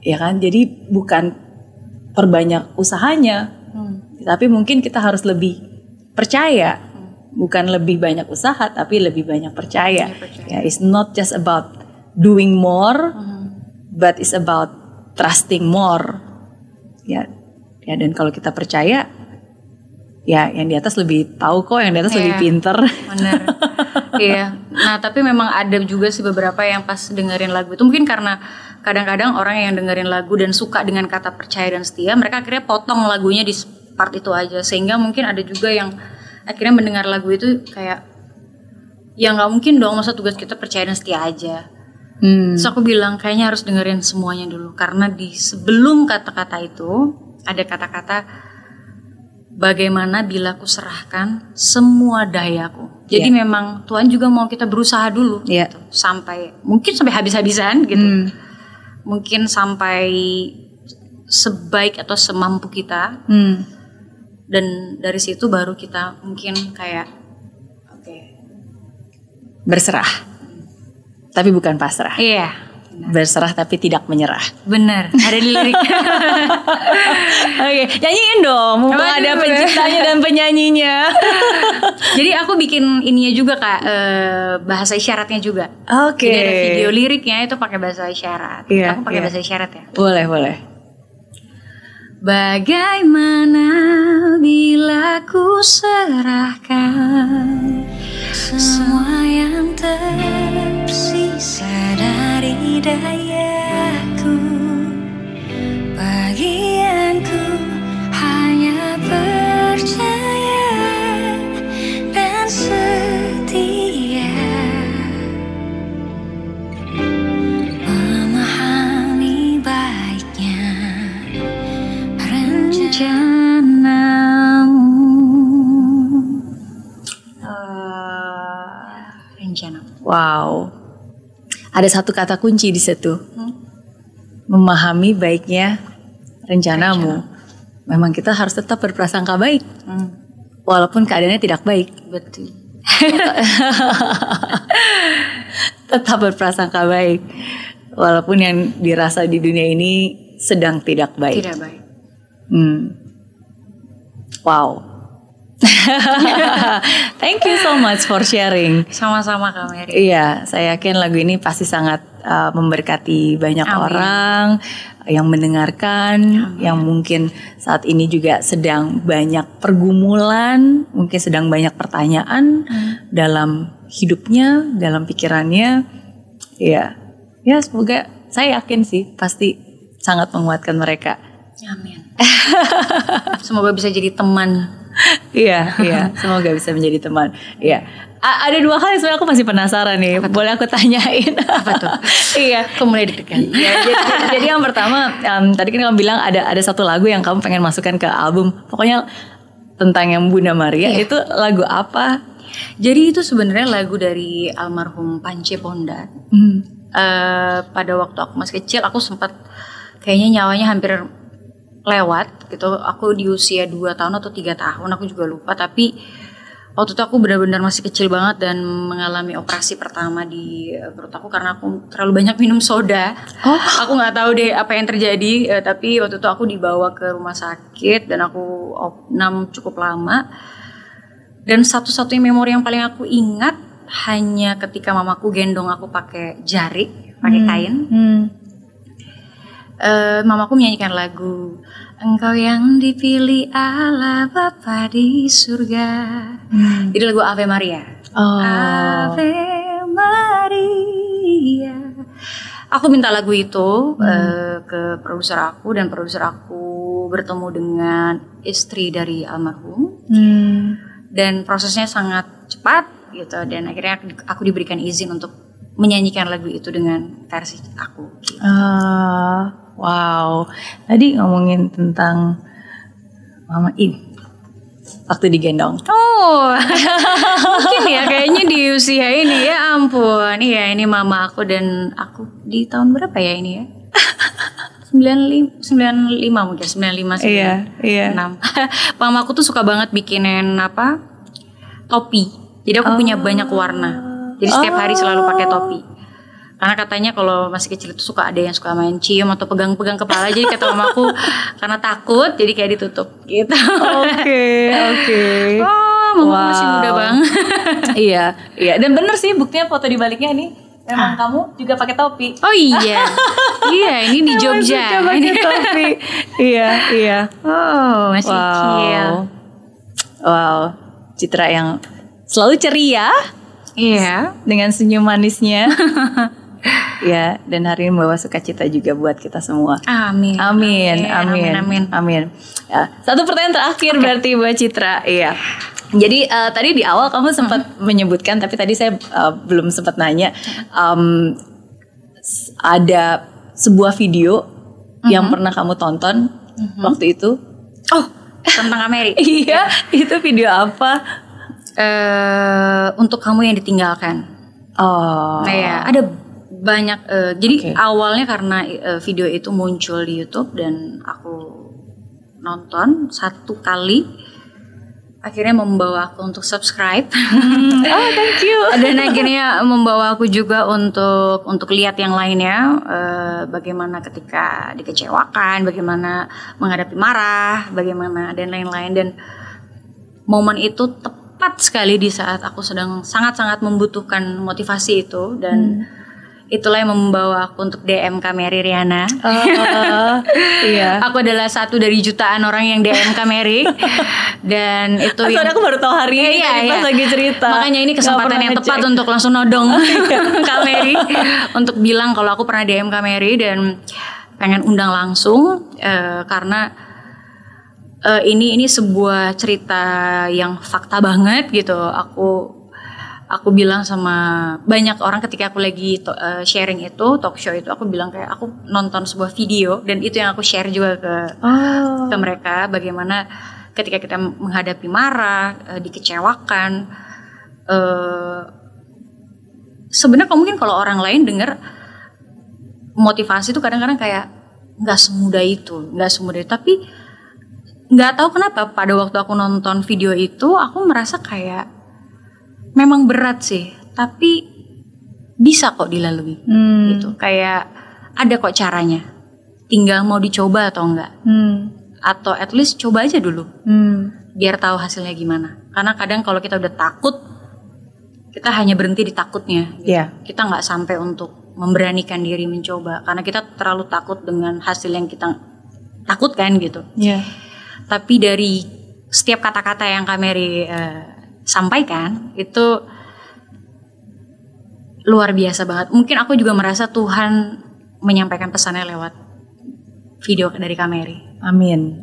ya kan? Jadi bukan perbanyak usahanya, tapi mungkin kita harus lebih percaya, bukan lebih banyak usaha, tapi lebih banyak percaya. Ya, it's not just about doing more, but it's about trusting more. Ya, dan kalau kita percaya, ya yang di atas lebih tahu kok, yang di atas lebih pinter. Benar. Iya. Nah, tapi memang ada juga sih beberapa yang pas dengerin lagu itu, mungkin karena kadang-kadang orang yang dengerin lagu dan suka dengan kata percaya dan setia, mereka akhirnya potong lagunya di part itu aja, sehingga mungkin ada juga yang akhirnya mendengar lagu itu kayak, ya nggak mungkin dong, masa tugas kita percaya dan setia aja. Terus aku bilang kayaknya harus dengerin semuanya dulu, karena di sebelum kata-kata itu ada kata-kata, bagaimana bila ku serahkan semua dayaku. Jadi memang Tuhan juga mau kita berusaha dulu gitu, mungkin sampai habis-habisan gitu. Mungkin sampai sebaik atau semampu kita. Dan dari situ baru kita mungkin kayak berserah. Tapi bukan pasrah. Iya. Berserah tapi tidak menyerah. Benar, ada di lirik. Oke, nyanyiin dong, mumpung ada penciptanya dan penyanyinya. Jadi aku bikin ininya juga Kak, bahasa isyaratnya juga. Oke. Jadi ada video liriknya itu pakai bahasa isyarat. Aku pakai bahasa isyarat ya. Boleh. Bagaimana bila ku serahkan semua yang tersisa dari dayaku, bagianku hanya percaya dan setia, memahami baiknya rencanamu. Rencana. Wow. Ada satu kata kunci di situ. Memahami baiknya rencanamu. Memang kita harus tetap berprasangka baik. Walaupun keadaannya tidak baik. Betul. Tetap berprasangka baik. Walaupun yang dirasa di dunia ini sedang tidak baik. Tidak baik. Wow. Thank you so much for sharing. Sama-sama Kak Mary. Iya, saya yakin lagu ini pasti sangat memberkati banyak orang yang mendengarkan, yang mungkin saat ini juga sedang banyak pergumulan, mungkin sedang banyak pertanyaan dalam hidupnya, dalam pikirannya. Ya, semoga, saya yakin sih pasti sangat menguatkan mereka. Amin. Semoga bisa jadi teman. Iya, semoga bisa menjadi teman. Iya. Ada 2 hal yang sebenarnya aku masih penasaran nih. Boleh aku tanyain? Apa tuh? Iya, aku mulai deg-degan. Ya, jadi yang pertama, tadi kan kamu bilang ada satu lagu yang kamu pengen masukkan ke album. Pokoknya tentang yang Bunda Maria. Itu lagu apa? Jadi itu sebenarnya lagu dari almarhum Pance Pondan. Pada waktu aku masih kecil, aku sempat kayaknya nyawanya hampir lewat gitu. Aku di usia 2 tahun atau 3 tahun, aku juga lupa. Tapi waktu itu aku benar-benar masih kecil banget dan mengalami operasi pertama di perut aku karena aku terlalu banyak minum soda. Aku nggak tahu deh apa yang terjadi. Tapi waktu itu aku dibawa ke rumah sakit dan aku opnam cukup lama. Dan satu-satunya memori yang paling aku ingat hanya ketika mamaku gendong aku pakai jari, pakai kain. Mamaku menyanyikan lagu Engkau yang dipilih Allah Bapa di surga. Jadi lagu Ave Maria. Ave Maria. Aku minta lagu itu ke produser aku, dan produser aku bertemu dengan istri dari almarhum. Dan prosesnya sangat cepat gitu, dan akhirnya aku diberikan izin untuk menyanyikan lagu itu dengan versi aku gitu. Wow, tadi ngomongin tentang Mama In waktu digendong. Mungkin ya kayaknya di usia ini, ya ampun. Iya, ini mama aku, dan aku di tahun berapa ya ini ya? 95 mungkin, 95 96. Mama aku tuh suka banget bikinin topi. Jadi aku punya banyak warna. Jadi setiap hari selalu pakai topi. Karena katanya kalau masih kecil itu suka ada yang suka main cium atau pegang-pegang kepala. Jadi kata mamaku karena takut jadi kayak ditutup gitu. Oke. Mamaku masih muda banget. Iya. Dan bener sih buktinya foto di baliknya nih. Memang kamu juga pakai topi. Oh iya. Iya, ini di Jogja. Pakai topi. Iya. Oh, masih kecil. Wow. Citra yang selalu ceria. Iya, dengan senyum manisnya. Ya, dan hari ini membawa sukacita juga buat kita semua. Amin. Ya, satu pertanyaan terakhir berarti buat Citra. Iya. Jadi tadi di awal kamu sempat menyebutkan, tapi tadi saya belum sempat nanya. Ada sebuah video yang pernah kamu tonton waktu itu. Oh, tentang Amerika. Iya, itu video apa? Untuk kamu yang ditinggalkan. Nah ya, ada banyak. Jadi awalnya karena video itu muncul di YouTube dan aku nonton 1 kali, akhirnya membawa aku untuk subscribe. Thank you. Dan akhirnya membawa aku juga untuk lihat yang lainnya, bagaimana ketika dikecewakan, bagaimana menghadapi marah, bagaimana dan lain-lain. Dan momen itu tepat sekali di saat aku sedang sangat-sangat membutuhkan motivasi itu, dan itulah yang membawa aku untuk DM Kak Mary Riana. Iya. Aku adalah satu dari jutaan orang yang DM Kak Mary. Dan itu yang aku baru tahu hari ini pas lagi cerita. Makanya ini kesempatan yang tepat untuk langsung nodong Kak Mary untuk bilang kalau aku pernah DM Kak Mary dan pengen undang langsung, karena ini sebuah cerita yang fakta banget gitu. Aku bilang sama banyak orang ketika aku lagi sharing itu, talk show itu, aku bilang kayak aku nonton sebuah video dan itu yang aku share juga ke mereka, bagaimana ketika kita menghadapi marah, dikecewakan, sebenarnya mungkin kalau orang lain dengar motivasi itu kadang-kadang kayak nggak semudah itu, tapi nggak tahu kenapa pada waktu aku nonton video itu aku merasa kayak memang berat sih, tapi bisa kok dilalui gitu. Kayak ada kok caranya, tinggal mau dicoba atau enggak, atau at least coba aja dulu. biar tahu hasilnya gimana. Karena kadang kalau kita udah takut, kita hanya berhenti di takutnya. Gitu. Kita nggak sampai untuk memberanikan diri mencoba, karena kita terlalu takut dengan hasil yang kita takutkan gitu. Tapi dari setiap kata-kata yang Kak Mary sampaikan itu luar biasa banget. Mungkin aku juga merasa Tuhan menyampaikan pesannya lewat video dari Kak Mary. Amin.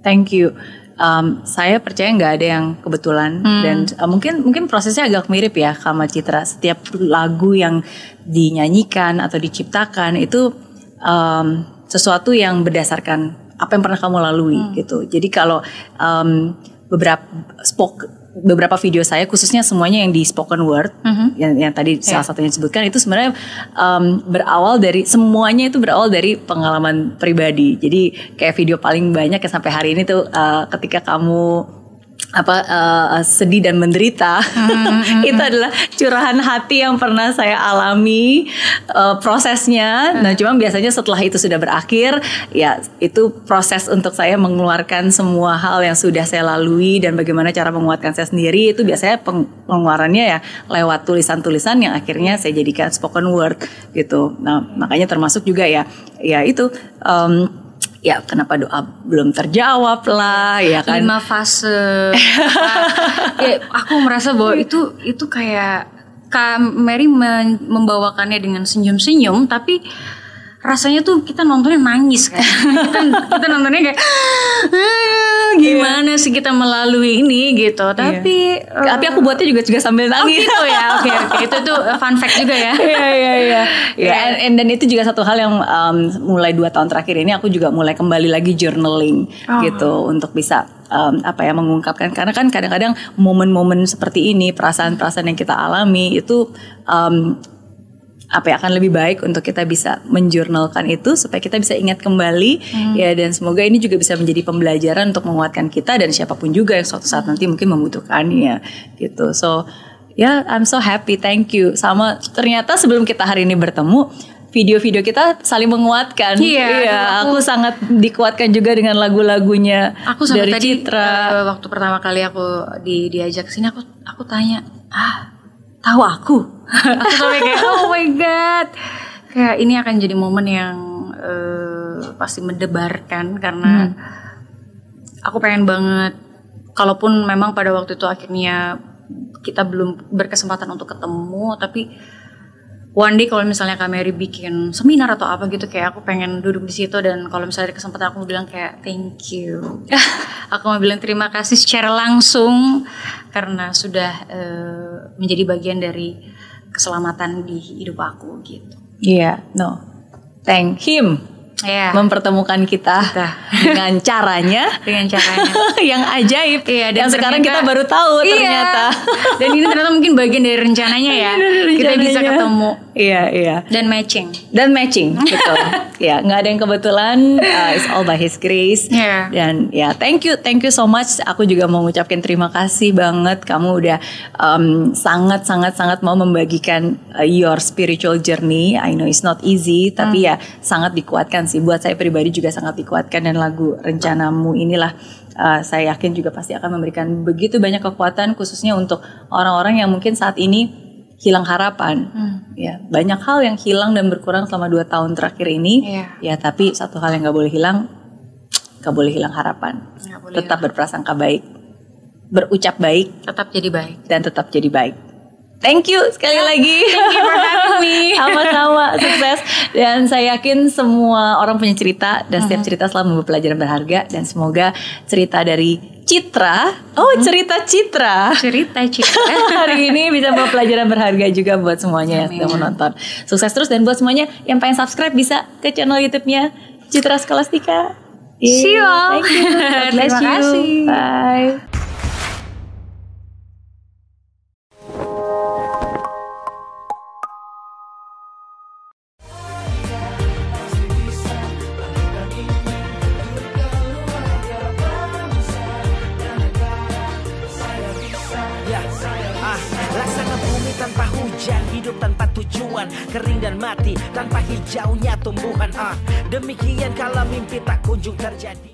Thank you. Saya percaya nggak ada yang kebetulan dan mungkin prosesnya agak mirip ya sama Citra. Setiap lagu yang dinyanyikan atau diciptakan itu sesuatu yang berdasarkan apa yang pernah kamu lalui gitu. Jadi kalau beberapa video saya khususnya semuanya yang di spoken word yang tadi salah satunya disebutkan itu sebenarnya semuanya itu berawal dari pengalaman pribadi. Jadi kayak video paling banyak yang sampai hari ini tuh ketika kamu sedih dan menderita itu adalah curahan hati yang pernah saya alami prosesnya. Nah, cuma biasanya setelah itu sudah berakhir, ya itu proses untuk saya mengeluarkan semua hal yang sudah saya lalui dan bagaimana cara menguatkan saya sendiri. Itu biasanya pengeluarannya ya lewat tulisan-tulisan yang akhirnya saya jadikan spoken word gitu. Nah, makanya termasuk juga ya itu ya kenapa doa belum terjawab lah ya kan, 5 fase ya, aku merasa bahwa itu kayak Kak Mary membawakannya dengan senyum-senyum, tapi rasanya tuh kita nontonnya nangis kan. kita nontonnya kayak gimana sih kita melalui ini gitu. Tapi aku buatnya juga sambil nangis. Gitu ya. Oke. Itu tuh fun fact juga ya. Iya. Dan itu juga satu hal yang mulai 2 tahun terakhir ini aku juga mulai kembali lagi journaling gitu untuk bisa mengungkapkan, karena kan kadang-kadang momen-momen seperti ini, perasaan-perasaan yang kita alami itu akan lebih baik untuk kita bisa menjurnalkan itu supaya kita bisa ingat kembali ya, dan semoga ini juga bisa menjadi pembelajaran untuk menguatkan kita dan siapapun juga yang suatu saat nanti mungkin membutuhkannya gitu. So I'm so happy, thank you. Sama ternyata sebelum kita hari ini bertemu, video-video kita saling menguatkan. Iya, aku sangat dikuatkan juga dengan lagu-lagunya dari tadi, Citra. Waktu pertama kali aku diajak sini, aku tanya, tahu aku sampai kayak oh my god, kayak ini akan jadi momen yang pasti mendebarkan, karena aku pengen banget, kalaupun memang pada waktu itu akhirnya kita belum berkesempatan untuk ketemu, tapi one day kalau misalnya Kak Mary bikin seminar atau apa gitu, kayak aku pengen duduk di situ, dan kalau misalnya ada kesempatan aku mau bilang kayak thank you. Aku mau bilang terima kasih secara langsung karena sudah menjadi bagian dari keselamatan di hidup aku gitu. Thank him. Mempertemukan kita dengan caranya yang ajaib, dan sekarang kita baru tahu ternyata. Dan ini ternyata mungkin bagian dari rencananya ya. Kita bisa ketemu. Dan matching betul. Nggak ada yang kebetulan, it's all by His grace. Dan thank you so much. Aku juga mau ngucapin terima kasih banget, kamu udah sangat mau membagikan your spiritual journey. I know it's not easy, tapi sangat dikuatkan sih. Buat saya pribadi juga sangat dikuatkan, dan lagu Rencanamu inilah saya yakin juga pasti akan memberikan begitu banyak kekuatan, khususnya untuk orang-orang yang mungkin saat ini hilang harapan. Banyak hal yang hilang dan berkurang selama 2 tahun terakhir ini. Tapi satu hal yang gak boleh hilang harapan. Tetap berprasangka baik, berucap baik, tetap jadi baik, dan tetap jadi baik. Thank you sekali lagi. Thank you for having me. Sama-sama, sukses. Dan saya yakin semua orang punya cerita, dan setiap cerita selalu membawa pelajaran berharga. Dan semoga cerita dari Citra, cerita Citra hari ini bisa membawa pelajaran berharga juga buat semuanya yang sedang menonton. Sukses terus, dan buat semuanya yang pengen subscribe bisa ke channel YouTube-nya Citra Scholastica. See you all. Thank you. Terima kasih. Bye. Tanpa hujan, hidup tanpa tujuan, kering dan mati tanpa hijaunya tumbuhan. Demikian kalau mimpi tak kunjung terjadi.